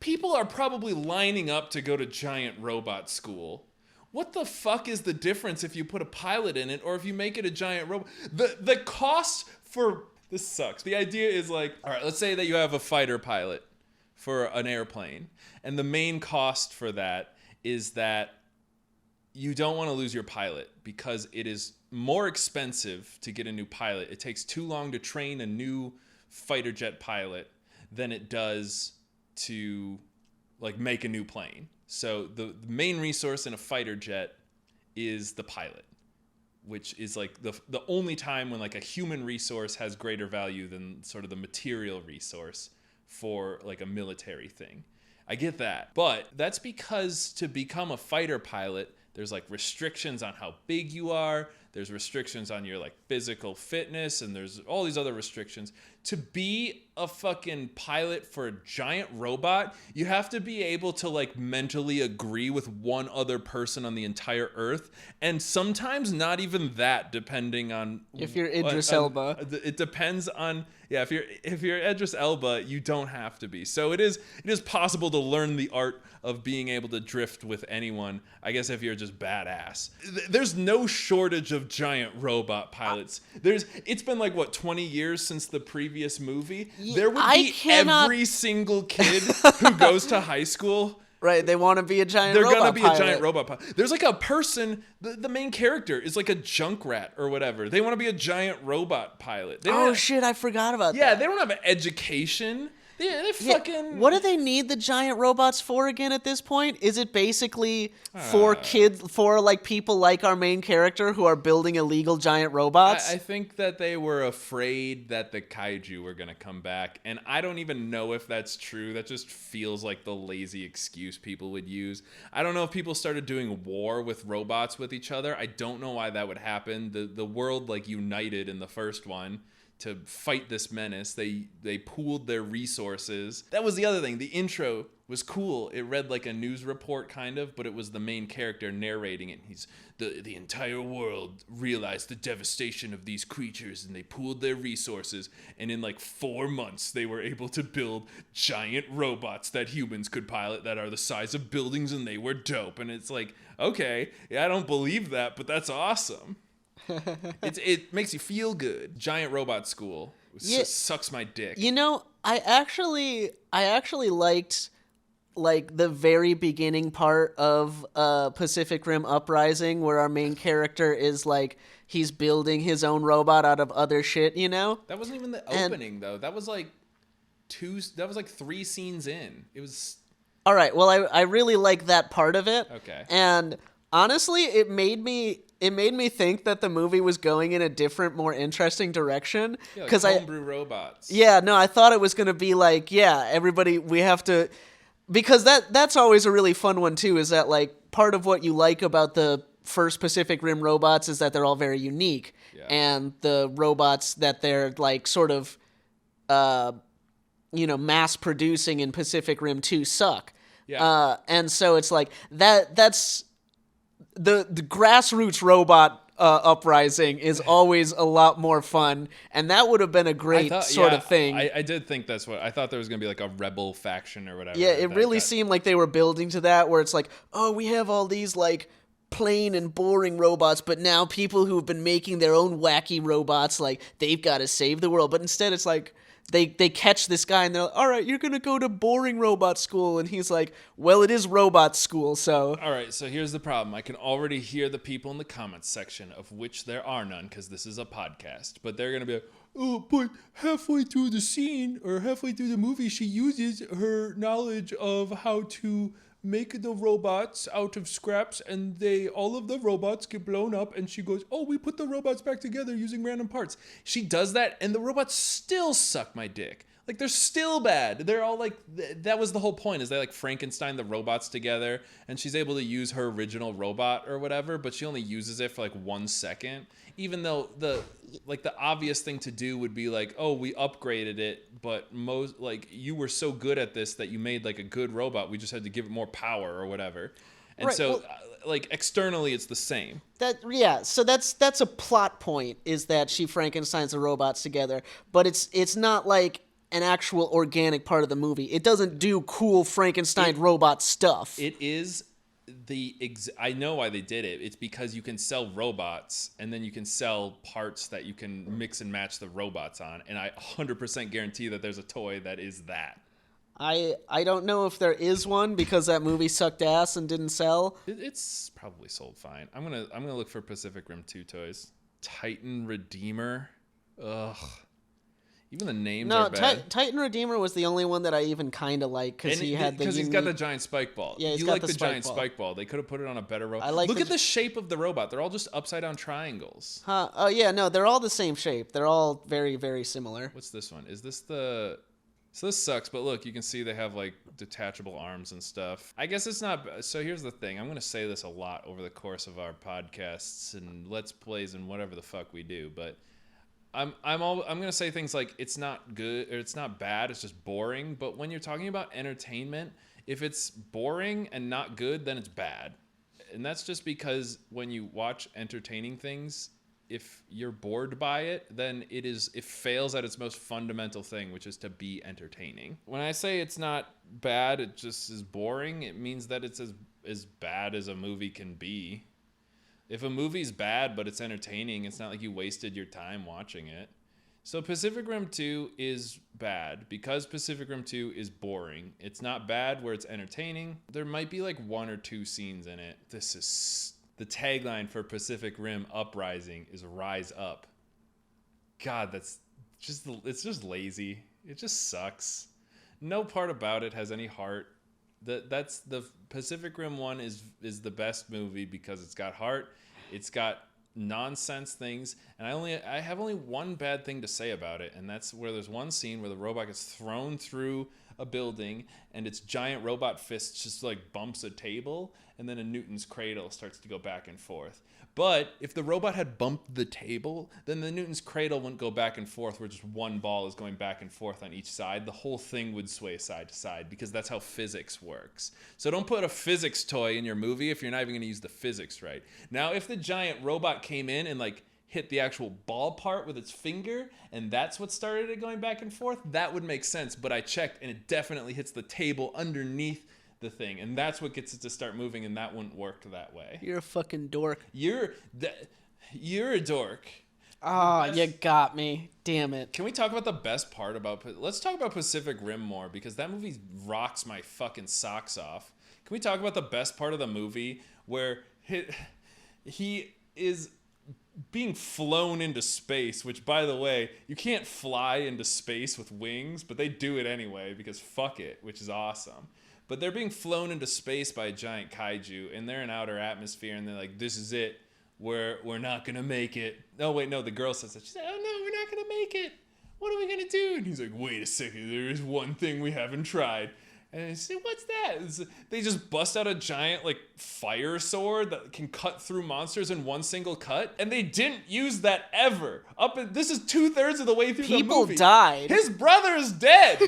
people are probably lining up to go to giant robot school. What the fuck is the difference if you put a pilot in it or if you make it a giant robot? The cost for this sucks. The idea is like, all right, let's say that you have a fighter pilot for an airplane, and the main cost for that is that you don't want to lose your pilot because it is more expensive to get a new pilot. It takes too long to train a new fighter jet pilot than it does to like make a new plane. So the main resource in a fighter jet is the pilot, which is like the only time when like a human resource has greater value than sort of the material resource for like a military thing. I get that. But that's because to become a fighter pilot, there's like restrictions on how big you are. There's restrictions on your like physical fitness, and there's all these other restrictions. To be a fucking pilot for a giant robot, you have to be able to like mentally agree with one other person on the entire Earth, and sometimes not even that, depending on if you're Idris Elba. It depends on if you're Idris Elba, you don't have to be. So it is possible to learn the art of being able to drift with anyone, I guess, if you're just badass. There's no shortage of giant robot pilots. It's been like, what, 20 years since the previous movie? There would be every single kid who goes to high school. Right, they want to be a giant robot pilot. They're going to be a giant robot pilot. There's like a person, the main character is like a junk rat or whatever. They want to be a giant robot pilot. Shit, I forgot about that. Yeah, they don't have an education. They fucking... What do they need the giant robots for again at this point? Is it basically for kids, for like people like our main character who are building illegal giant robots? I think that they were afraid that the kaiju were going to come back, and I don't even know if that's true. That just feels like the lazy excuse people would use. I don't know if people started doing war with robots with each other. I don't know why that would happen. The world like united in the first one. to fight this menace. They pooled their resources. That was the other thing. The intro was cool. It read like a news report kind of, but it was the main character narrating it. He's the entire world realized the devastation of these creatures, and they pooled their resources, and in like 4 months they were able to build giant robots that humans could pilot that are the size of buildings, and they were dope. And it's like, okay, yeah, I don't believe that, but that's awesome. It makes you feel good. Giant robot school sucks my dick. You know, I actually liked like the very beginning part of Pacific Rim Uprising, where our main character is like he's building his own robot out of other shit, you know? That wasn't even the opening though. That was like 3 scenes in. It was all right. Well, I really like that part of it. Okay. And honestly, it made me think that the movie was going in a different, more interesting direction. Yeah, like homebrew robots. Yeah, no, I thought it was going to be like, yeah, everybody, we have to, because that's always a really fun one too, is that like part of what you like about the first Pacific Rim robots is that they're all very unique. Yeah. And the robots that they're like sort of, mass producing in Pacific Rim 2 suck. Yeah. And so it's like that's the grassroots robot uprising is always a lot more fun, and that would have been a great sort of thing. I did think that's what I thought. There was gonna be like a rebel faction or whatever. Yeah, it really seemed like they were building to that, where it's like, oh, we have all these like plain and boring robots, but now people who've been making their own wacky robots, like they've got to save the world. But instead, it's like they catch this guy and they're like, all right, you're gonna go to boring robot school, and he's like, well, it is robot school, so. All right, so here's the problem. I can already hear the people in the comments section, of which there are none because this is a podcast, but they're gonna be like, oh, but halfway through the scene or halfway through the movie, she uses her knowledge of how to make the robots out of scraps, and all of the robots get blown up, and she goes, oh, we put the robots back together using random parts. She does that, and the robots still suck my dick. Like, they're still bad. They're all like, that was the whole point, is they like Frankenstein the robots together, and she's able to use her original robot or whatever, but she only uses it for like 1 second. Even though the obvious thing to do would be like, oh, we upgraded it, but you were so good at this that you made like a good robot. We just had to give it more power or whatever. And right, so like externally it's the same. So that's a plot point, is that she Frankensteins the robots together, but it's not like an actual organic part of the movie. It doesn't do cool Frankenstein robot stuff. It is I know why they did it. It's because you can sell robots, and then you can sell parts that you can mix and match the robots on. And I 100% guarantee that there's a toy that is that. I don't know if there is one, because that movie sucked ass and didn't sell. It's probably sold fine. I'm gonna look for Pacific Rim 2 toys. Titan Redeemer. Ugh. Even the names are bad. Titan Redeemer was the only one that I even kind of liked, because he's got the giant spike ball. Yeah, you like the giant spike ball. They could have put it on a better robot. Look at the shape of the robot. They're all just upside down triangles. Huh? Oh yeah, no, they're all the same shape. They're all very, very similar. What's this one? Is this the? So this sucks, but look, you can see they have like detachable arms and stuff. I guess it's not. So here's the thing. I'm gonna say this a lot over the course of our podcasts and Let's Plays and whatever the fuck we do, but I'm gonna say things like it's not good or it's not bad, it's just boring. But when you're talking about entertainment, if it's boring and not good, then it's bad. And that's just because when you watch entertaining things, if you're bored by it, then it fails at its most fundamental thing, which is to be entertaining. When I say it's not bad, it just is boring, it means that it's as bad as a movie can be. If a movie's bad but it's entertaining, it's not like you wasted your time watching it. So Pacific Rim 2 is bad because Pacific Rim 2 is boring. It's not bad where it's entertaining. There might be like 1 or 2 scenes in it. This is the tagline for Pacific Rim Uprising is Rise Up. God, it's just lazy. It just sucks. No part about it has any heart. That's the Pacific Rim 1 is the best movie because it's got heart. It's got nonsense things, and I have only one bad thing to say about it, and that's where there's one scene where the robot gets thrown through a building, and its giant robot fist just like bumps a table, and then a Newton's cradle starts to go back and forth. But if the robot had bumped the table, then the Newton's cradle wouldn't go back and forth where just one ball is going back and forth on each side. The whole thing would sway side to side because that's how physics works. So don't put a physics toy in your movie if you're not even going to use the physics right. Now, if the giant robot came in and like hit the actual ball part with its finger, and that's what started it going back and forth, that would make sense. But I checked, and it definitely hits the table underneath the thing, and that's what gets it to start moving, and that wouldn't work that way. You're a fucking dork. You're a dork. Ah, you got me. Damn it. Can we talk about the best part about... Let's talk about Pacific Rim more, because that movie rocks my fucking socks off. Can we talk about the best part of the movie, where he is being flown into space, which, by the way, you can't fly into space with wings, but they do it anyway, because fuck it, which is awesome. But they're being flown into space by a giant kaiju, and they're in outer atmosphere, and they're like, this is it. We're not going to make it. Oh, wait, no, the girl says that. She's like, oh, no, we're not going to make it. What are we going to do? And he's like, wait a second, there is one thing we haven't tried. And I said, what's that? They just bust out a giant, like, fire sword that can cut through monsters in one single cut. And they didn't use that ever. This is 2/3 of the way through the movie. People died. His brother is dead.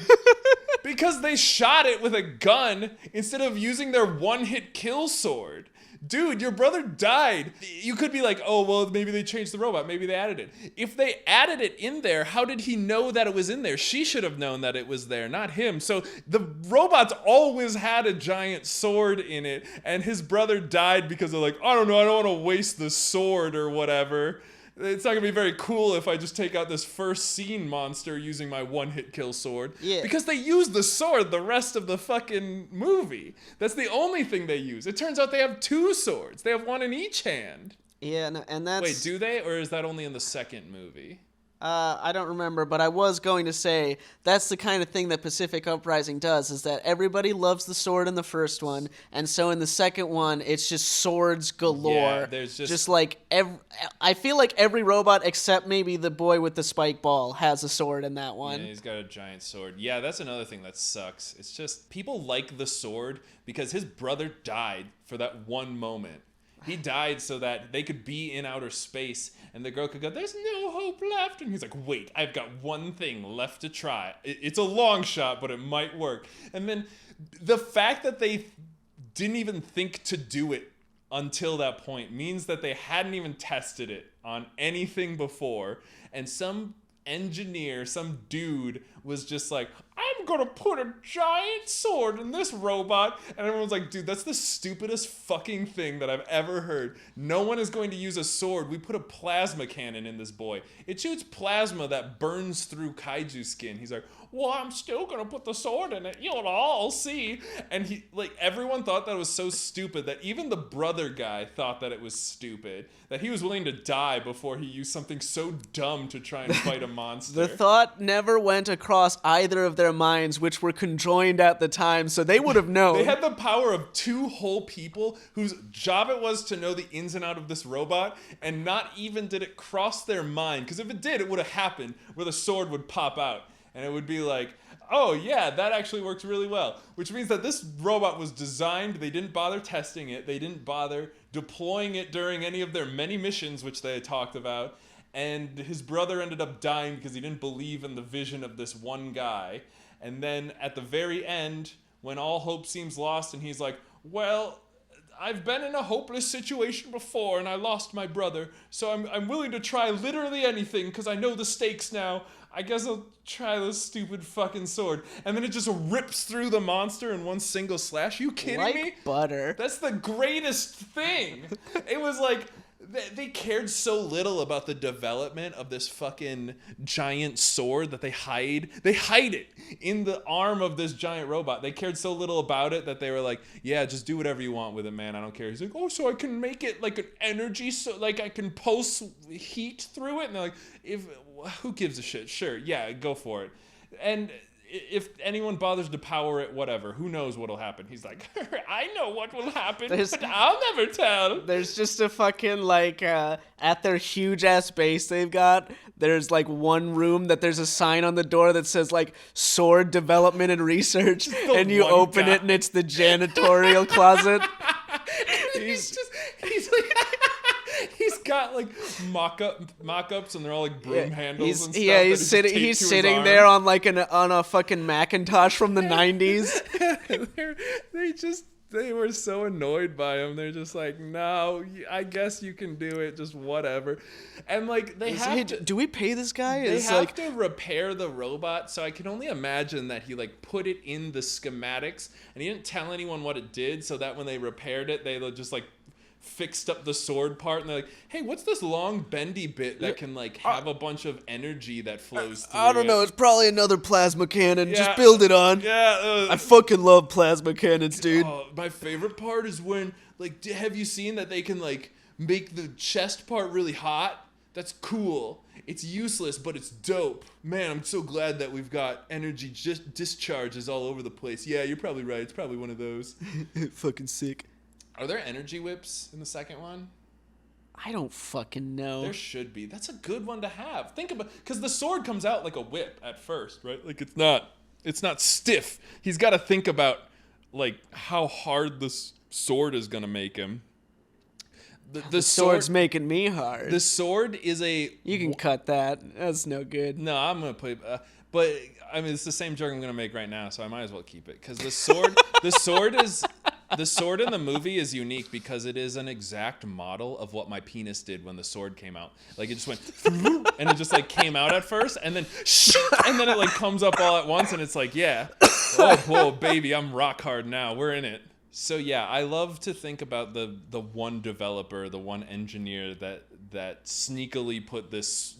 Because they shot it with a gun instead of using their one-hit kill sword. Dude, your brother died. You could be like, oh, well, maybe they changed the robot. Maybe they added it. If they added it in there, how did he know that it was in there? She should have known that it was there, not him. So the robot's always had a giant sword in it, and his brother died because they're like, I don't know, I don't want to waste the sword or whatever. It's not going to be very cool if I just take out this first scene monster using my one-hit kill sword. Yeah. Because they use the sword the rest of the fucking movie. That's the only thing they use. It turns out they have 2 swords. They have one in each hand. Yeah, and that's... Wait, do they? Or is that only in the second movie? I don't remember, but I was going to say that's the kind of thing that Pacific Uprising does, is that everybody loves the sword in the first one, and so in the second one, it's just swords galore. Yeah, there's just like I feel like every robot except maybe the boy with the spike ball has a sword in that one. Yeah, he's got a giant sword. Yeah, that's another thing that sucks. It's just people like the sword because his brother died for that one moment. He died so that they could be in outer space and the girl could go, there's no hope left. And he's like, wait, I've got one thing left to try. It's a long shot, but it might work. And then the fact that they didn't even think to do it until that point means that they hadn't even tested it on anything before. And some engineer, some dude was just like, I'm gonna put a giant sword in this robot, and everyone's like, dude, that's the stupidest fucking thing that I've ever heard. No one is going to use a sword. We put a plasma cannon in this boy. It shoots plasma that burns through kaiju skin. He's like, well, I'm still gonna put the sword in it. You'll all see. And he, like, everyone thought that was so stupid that even the brother guy thought that it was stupid, that he was willing to die before he used something so dumb to try and fight a monster. The thought never went across either of their minds, which were conjoined at the time, so they would have known. They had the power of 2 whole people whose job it was to know the ins and out of this robot, and not even did it cross their mind, because if it did, it would have happened where the sword would pop out. And it would be like, oh yeah, that actually works really well. Which means that this robot was designed, they didn't bother testing it, they didn't bother deploying it during any of their many missions, which they had talked about. And his brother ended up dying because he didn't believe in the vision of this one guy. And then at the very end, when all hope seems lost and he's like, well, I've been in a hopeless situation before and I lost my brother, so I'm willing to try literally anything because I know the stakes now. I guess I'll try this stupid fucking sword. And then it just rips through the monster in one single slash. You kidding like me? Butter. That's the greatest thing. It was like, they cared so little about the development of this fucking giant sword that they hide. They hide it in the arm of this giant robot. They cared so little about it that they were like, yeah, just do whatever you want with it, man. I don't care. He's like, oh, so I can make it like an energy, so like I can pulse heat through it. And they're like, who gives a shit? Sure, yeah, go for it. And if anyone bothers to power it, whatever, who knows what'll happen. He's like, I know what will happen, but I'll never tell. There's just a fucking, like, at their huge-ass base they've got, there's, like, one room that there's a sign on the door that says, like, sword development and research, and you open it and it's the janitorial closet. He's like... He's got like mock-ups and they're all like broom handles and stuff. Yeah, he's sitting there on like on a fucking Macintosh from the 90s. They were so annoyed by him. They're just like, no, I guess you can do it, just whatever. And like do we pay this guy? They have to repair the robot, so I can only imagine that he like put it in the schematics and he didn't tell anyone what it did, so that when they repaired it, they just like fixed up the sword part, and they're like, hey, what's this long bendy bit that can like have a bunch of energy that flows through I don't know, it's probably another plasma cannon. Yeah, just build it on. Yeah. I fucking love plasma cannons, dude. My favorite part is when, like, have you seen that they can like make the chest part really hot? That's cool. It's useless, but it's dope. Man, I'm so glad that we've got energy just discharges all over the place. Yeah, you're probably right. It's probably one of those. Fucking sick. Are there energy whips in the second one? I don't fucking know. There should be. That's a good one to have. Think about, because the sword comes out like a whip at first, right? Like it's not stiff. He's got to think about like how hard this sword is gonna make him. The sword's making me hard. The sword is You can cut that. That's no good. No, I'm gonna play. But I mean, it's the same joke I'm gonna make right now, so I might as well keep it. Because the sword in the movie is unique because it is an exact model of what my penis did when the sword came out. Like it just went and it just like came out at first and then it like comes up all at once and it's like, yeah, oh whoa, baby, I'm rock hard now. We're in it. So yeah, I love to think about the one developer, the one engineer that sneakily put this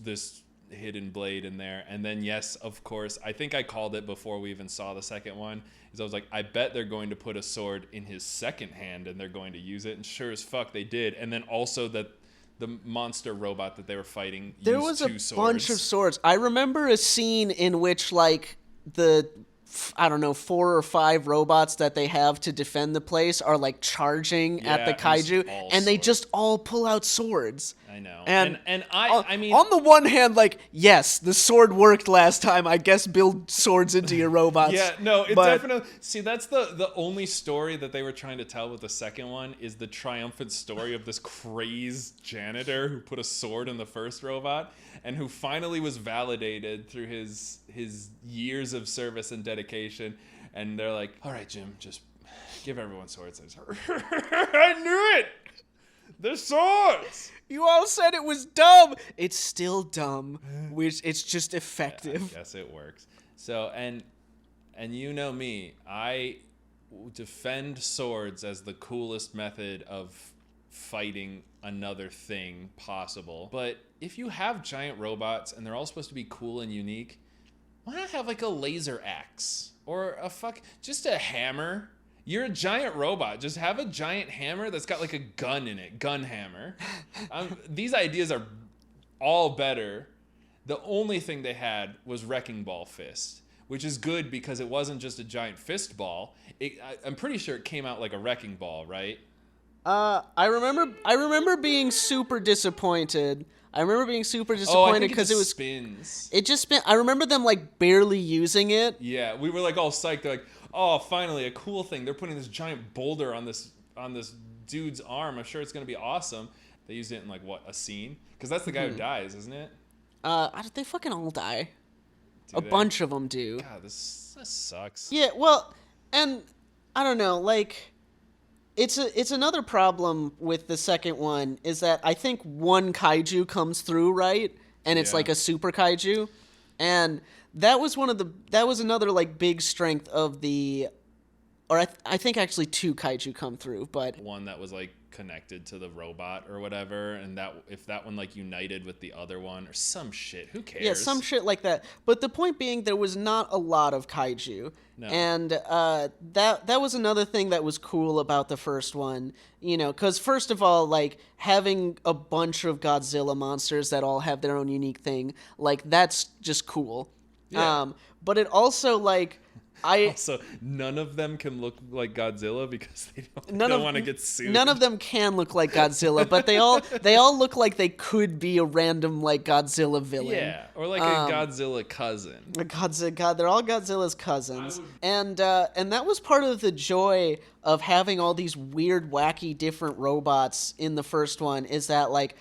hidden blade in there. And then yes, of course, I think I called it before we even saw the second one. I was like, I bet they're going to put a sword in his second hand and they're going to use it. And sure as fuck they did. And then also that the monster robot that they were fighting used there was two a swords. bunch of swords. I remember a scene in which like the 4 or 5 robots that they have to defend the place are like charging at the kaiju, and they just all pull out swords. I know. And I mean, on the one hand, like, yes, the sword worked last time. I guess build swords into your robots. Yeah, no, it definitely. See, that's the only story that they were trying to tell with the second one is the triumphant story of this crazed janitor who put a sword in the first robot and who finally was validated through his years of service and dedication. And they're like, all right, Jim, just give everyone swords. I knew it! They're swords! You all said it was dumb. It's still dumb. It's just effective. Yeah, I guess it works. So, and you know me, I defend swords as the coolest method of fighting another thing possible. But if you have giant robots and they're all supposed to be cool and unique, why not have like a laser axe or just a hammer? You're a giant robot. Just have a giant hammer that's got like a gun in it. Gun hammer. These ideas are all better. The only thing they had was Wrecking Ball Fist, which is good because it wasn't just a giant fist ball. I'm pretty sure it came out like a wrecking ball, right? I remember being super disappointed. Because it was spins. It just spin. I remember them like barely using it. Yeah, we were like all psyched. They're like, oh, finally a cool thing. They're putting this giant boulder on this dude's arm. I'm sure it's gonna be awesome. They used it in like a scene? Because that's the guy who dies, isn't it? They fucking all die. Do they? Bunch of them do. God, this sucks. Yeah, well, and I don't know, like. It's another problem with the second one is that I think one kaiju comes through, right? And it's like a super kaiju. And that was another like big strength of the, or I think actually 2 kaiju come through, but one that was like connected to the robot or whatever, and that if that one like united with the other one or some shit, who cares? Yeah, some shit like that. But the point being, there was not a lot of kaiju. No. And that was another thing that was cool about the first one, you know, because first of all, like having a bunch of Godzilla monsters that all have their own unique thing, like that's just cool. Yeah. But it also like I Also, none of them can look like Godzilla because they none don't of want to get sued. none of them can look like Godzilla, but they all look like they could be a random like Godzilla villain. Yeah, or like a Godzilla cousin. God, they're all Godzilla's cousins, and that was part of the joy of having all these weird, wacky, different robots in the first one. Is that like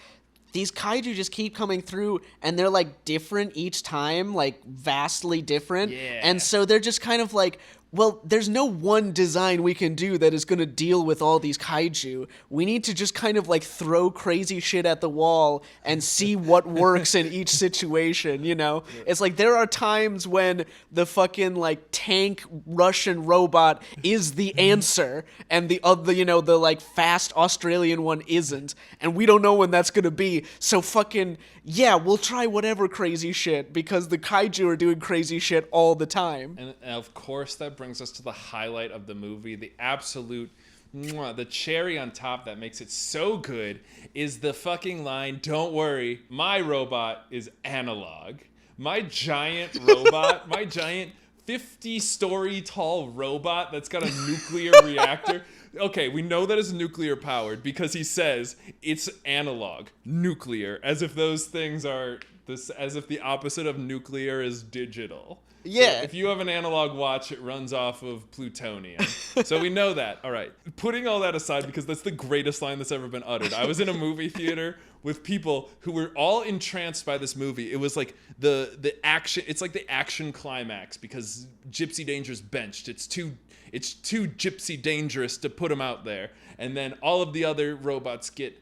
these kaiju just keep coming through, and they're like different each time, like vastly different, Yeah. and so they're just kind of like. Well, there's no one design we can do that is going to deal with all these kaiju. We need to just kind of like throw crazy shit at the wall and see what works in each situation, you know? It's like there are times when the fucking like tank Russian robot is the answer and the other, you know, the like fast Australian one isn't, and we don't know when that's going to be. So fucking yeah, we'll try whatever crazy shit because the kaiju are doing crazy shit all the time. And of course, that brings us to the highlight of the movie, the absolute, the cherry on top that makes it so good is the fucking line, "Don't worry, my robot is analog." My giant robot, my giant 50-story tall robot that's got a nuclear reactor. Okay, we know that it's nuclear powered because he says it's analog, nuclear, as if those things are this, as if the opposite of nuclear is digital. Yeah. So if you have an analog watch, it runs off of plutonium. So we know that. All right. Putting all that aside, because that's the greatest line that's ever been uttered. I was in a movie theater with people who were all entranced by this movie. It was like the action. It's like the action climax because Gypsy Danger's benched. It's too Gypsy dangerous to put him out there. And then all of the other robots get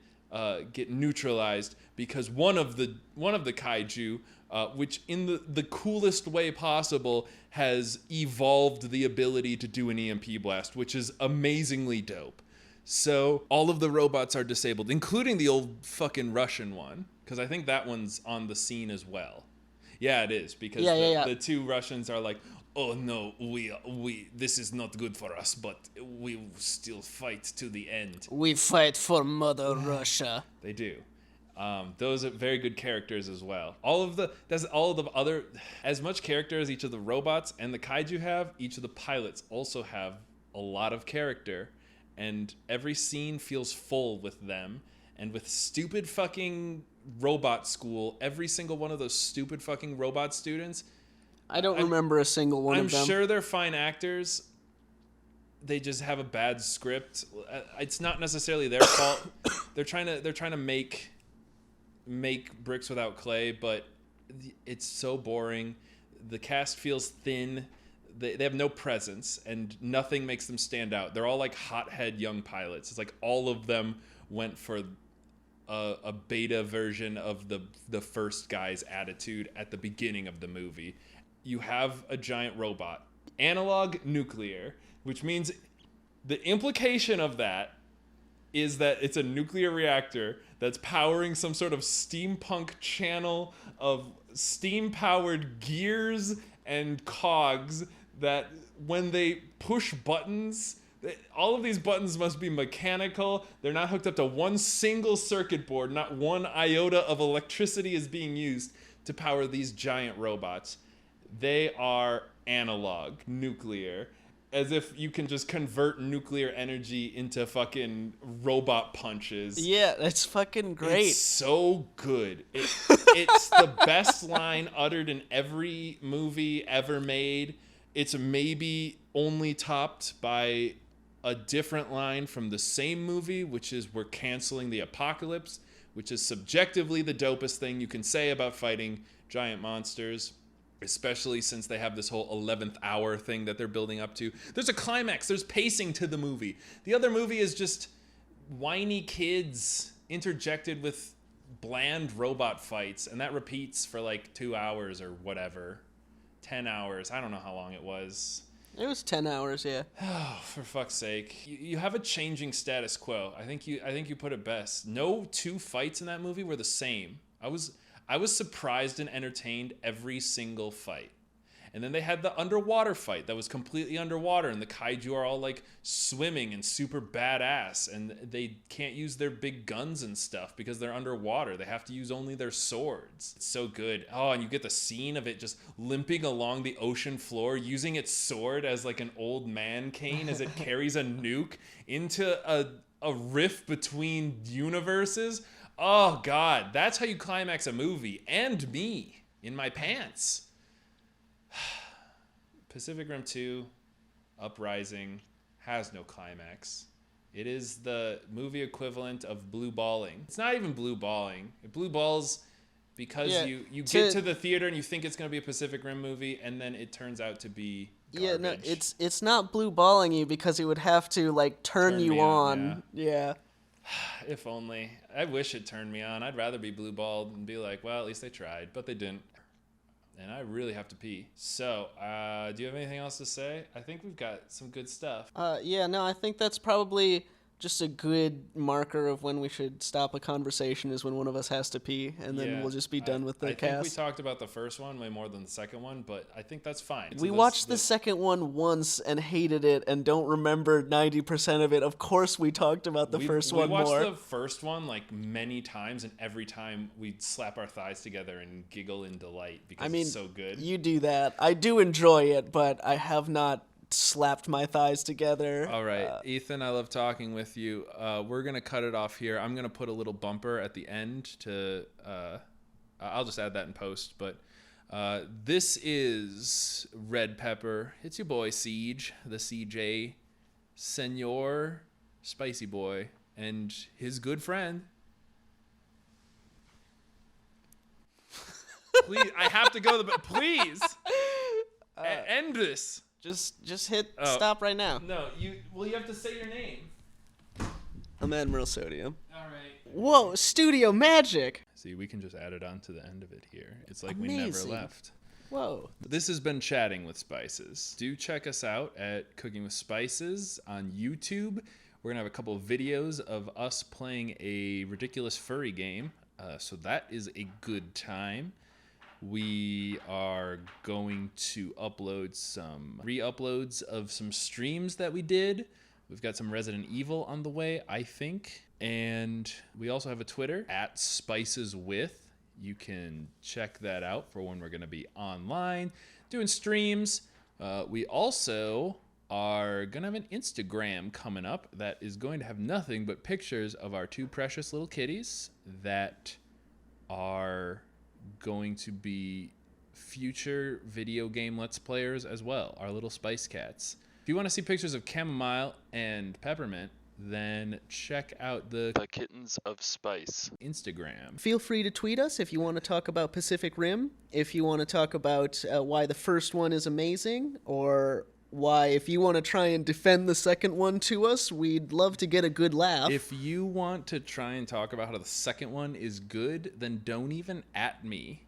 neutralized because one of the kaiju, which in the coolest way possible, has evolved the ability to do an EMP blast, which is amazingly dope. So all of the robots are disabled, including the old fucking Russian one, because I think that one's on the scene as well. Yeah, it is, because the two Russians are like, "Oh no, we this is not good for us, but we will still fight to the end." We fight for Mother Russia. They do. Those are very good characters as well. All of the other, as much character as each of the robots and the kaiju have, each of the pilots also have a lot of character, and every scene feels full with them. And with stupid fucking robot school, every single one of those stupid fucking robot students, I don't remember a single one of them. I'm sure they're fine actors. They just have a bad script. It's not necessarily their fault. They're trying to make bricks without clay, but it's so boring. The cast feels thin. They have no presence, and nothing makes them stand out. They're all like hothead young pilots. It's like all of them went for a beta version of the first guy's attitude at the beginning of the movie. You have a giant robot, analog nuclear, which means the implication of that is that it's a nuclear reactor that's powering some sort of steampunk channel of steam-powered gears and cogs that when they push buttons, all of these buttons must be mechanical. They're not hooked up to one single circuit board. Not one iota of electricity is being used to power these giant robots. They are analog, nuclear, as if you can just convert nuclear energy into fucking robot punches. Yeah, that's fucking great. It's so good. It's the best line uttered in every movie ever made. It's maybe only topped by a different line from the same movie, which is "We're canceling the apocalypse," which is subjectively the dopest thing you can say about fighting giant monsters, especially since they have this whole 11th hour thing that they're building up to. There's a climax. There's pacing to the movie. The other movie is just whiny kids interjected with bland robot fights, and that repeats for like 2 hours or whatever. 10 hours. I don't know how long it was. It was 10 hours, yeah. Oh, for fuck's sake. You have a changing status quo. I think you put it best. No two fights in that movie were the same. I was surprised and entertained every single fight. And then they had the underwater fight that was completely underwater, and the kaiju are all like swimming and super badass, and they can't use their big guns and stuff because they're underwater. They have to use only their swords. It's so good. Oh, and you get the scene of it just limping along the ocean floor using its sword as like an old man cane as it carries a nuke into a rift between universes. Oh God, that's how you climax a movie, and me in my pants. Pacific Rim 2 Uprising has no climax. It is the movie equivalent of blue balling. It's not even blue balling. It blue balls because you get to the theater and you think it's going to be a Pacific Rim movie, and then it turns out to be garbage. Yeah, no, it's not blue balling you because it would have to like turn you on. Yeah. If only. I wish it turned me on. I'd rather be blue balled and be like, well, at least they tried, but they didn't. And I really have to pee. So, do you have anything else to say? I think we've got some good stuff. Yeah, no, I think that's probably just a good marker of when we should stop a conversation is when one of us has to pee, and then we'll just be done with the cast. I think we talked about the first one way more than the second one, but I think that's fine. We watched the second one once and hated it and don't remember 90% of it. Of course we talked about the first one more. We watched the first one like many times, and every time we'd slap our thighs together and giggle in delight because it's so good. You do that. I do enjoy it, but I have not slapped my thighs together. All right, Ethan, I love talking with you. We're gonna cut it off here. I'm gonna put a little bumper at the end to I'll just add that in post, but this is Red Pepper. It's your boy Siege, the CJ Senor Spicy Boy, and his good friend. Please, I have to go please end this. Just hit stop right now. No, you have to say your name. I'm Admiral Sodium. All right. Whoa, studio magic. See, we can just add it on to the end of it here. It's like Amazing. We never left. Whoa. This has been Chatting with Spices. Do check us out at Cooking with Spices on YouTube. We're going to have a couple of videos of us playing a ridiculous furry game. So that is a good time. We are going to upload some re-uploads of some streams that we did. We've got some Resident Evil on the way, I think. And we also have a Twitter, @SpicesWith. You can check that out for when we're going to be online doing streams. We also are going to have an Instagram coming up that is going to have nothing but pictures of our two precious little kitties that are going to be future video game Let's Players as well, our little Spice Cats. If you want to see pictures of Chamomile and Peppermint, then check out the Kittens of Spice Instagram. Feel free to tweet us if you want to talk about Pacific Rim, if you want to talk about why the first one is amazing, or why, if you want to try and defend the second one to us, we'd love to get a good laugh. If you want to try and talk about how the second one is good, then don't even @ me.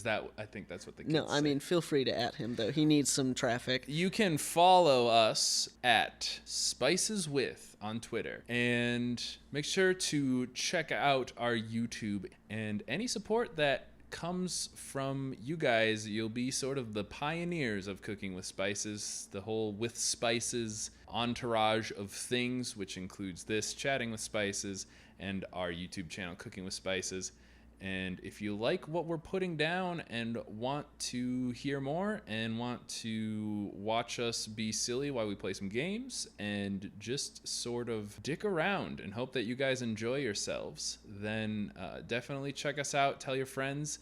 I think that's what the kids say. No, I mean, feel free to @ him, though. He needs some traffic. You can follow us at SpicesWith on Twitter. And make sure to check out our YouTube. And any support that comes from you guys, you'll be sort of the pioneers of Cooking with Spices, the whole With Spices entourage of things, which includes this, Chatting with Spices, and our YouTube channel, Cooking with Spices. And if you like what we're putting down and want to hear more and want to watch us be silly while we play some games and just sort of dick around and hope that you guys enjoy yourselves, then definitely check us out. Tell your friends.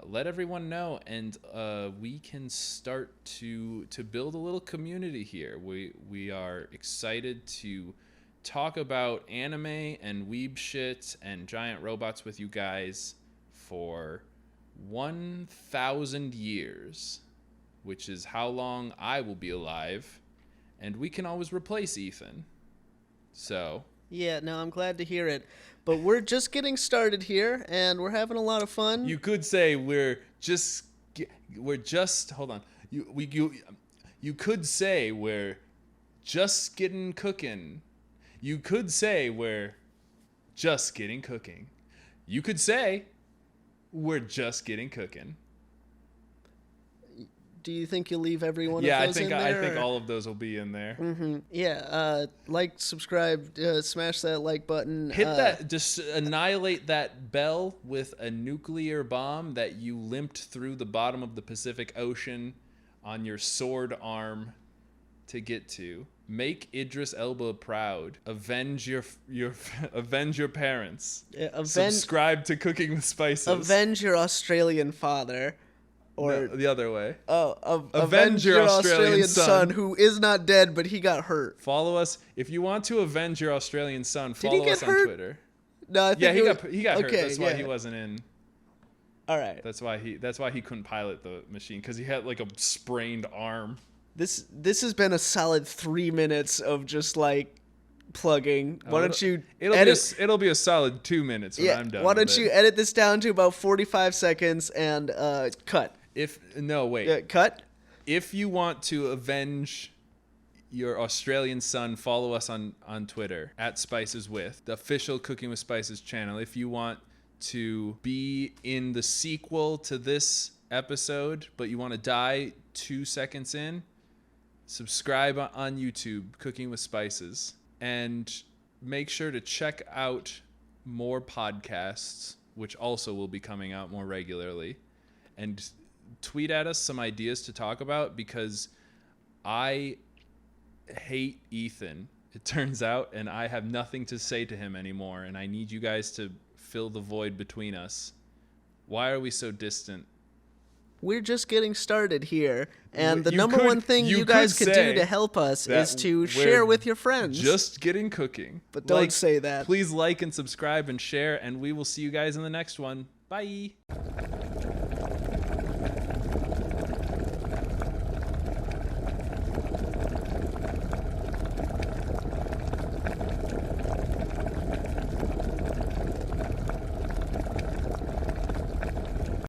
Let everyone know, and we can start to build a little community here. We are excited to talk about anime and weeb shit and giant robots with you guys for 1,000 years, which is how long I will be alive, and we can always replace Ethan. So yeah, no, I'm glad to hear it. But we're just getting started here, and we're having a lot of fun. You could say we're just hold on. You could say we're just getting cooking. You could say we're just getting cooking. You could say we're just getting cooking. Do you think you'll leave every one Yeah, of those in there? I think all of those will be in there. Yeah, like, subscribe, smash that like button. Hit that, just annihilate that bell with a nuclear bomb that you limped through the bottom of the Pacific Ocean on your sword arm to get to. Make Idris Elba proud. Avenge your avenge your parents. Subscribe to Cooking with Spices. Avenge your Australian father. Or no, the other way. Avenge your Australian son who is not dead, but he got hurt. Follow us if you want to avenge your Australian son. Follow us on Twitter. No, I think he got hurt. That's why he wasn't in. All right. That's why he couldn't pilot the machine, because he had like a sprained arm. This has been a solid 3 minutes of just like plugging. Why don't you it'll be a solid 2 minutes when I'm done. Why don't you edit this down to about 45 seconds and cut? Cut. If you want to avenge your Australian son, follow us on Twitter @SpicesWith, the official Cooking with Spices channel. If you want to be in the sequel to this episode, but you want to die 2 seconds in, subscribe on YouTube, Cooking with Spices, and make sure to check out more podcasts, which also will be coming out more regularly, and tweet at us some ideas to talk about, because I hate Ethan, it turns out, and I have nothing to say to him anymore, and I need you guys to fill the void between us. Why are we so distant? We're just getting started here, and the number one thing you guys could do to help us is to share with your friends. Just getting cooking. But don't say that. Please like and subscribe and share, and we will see you guys in the next one. Bye.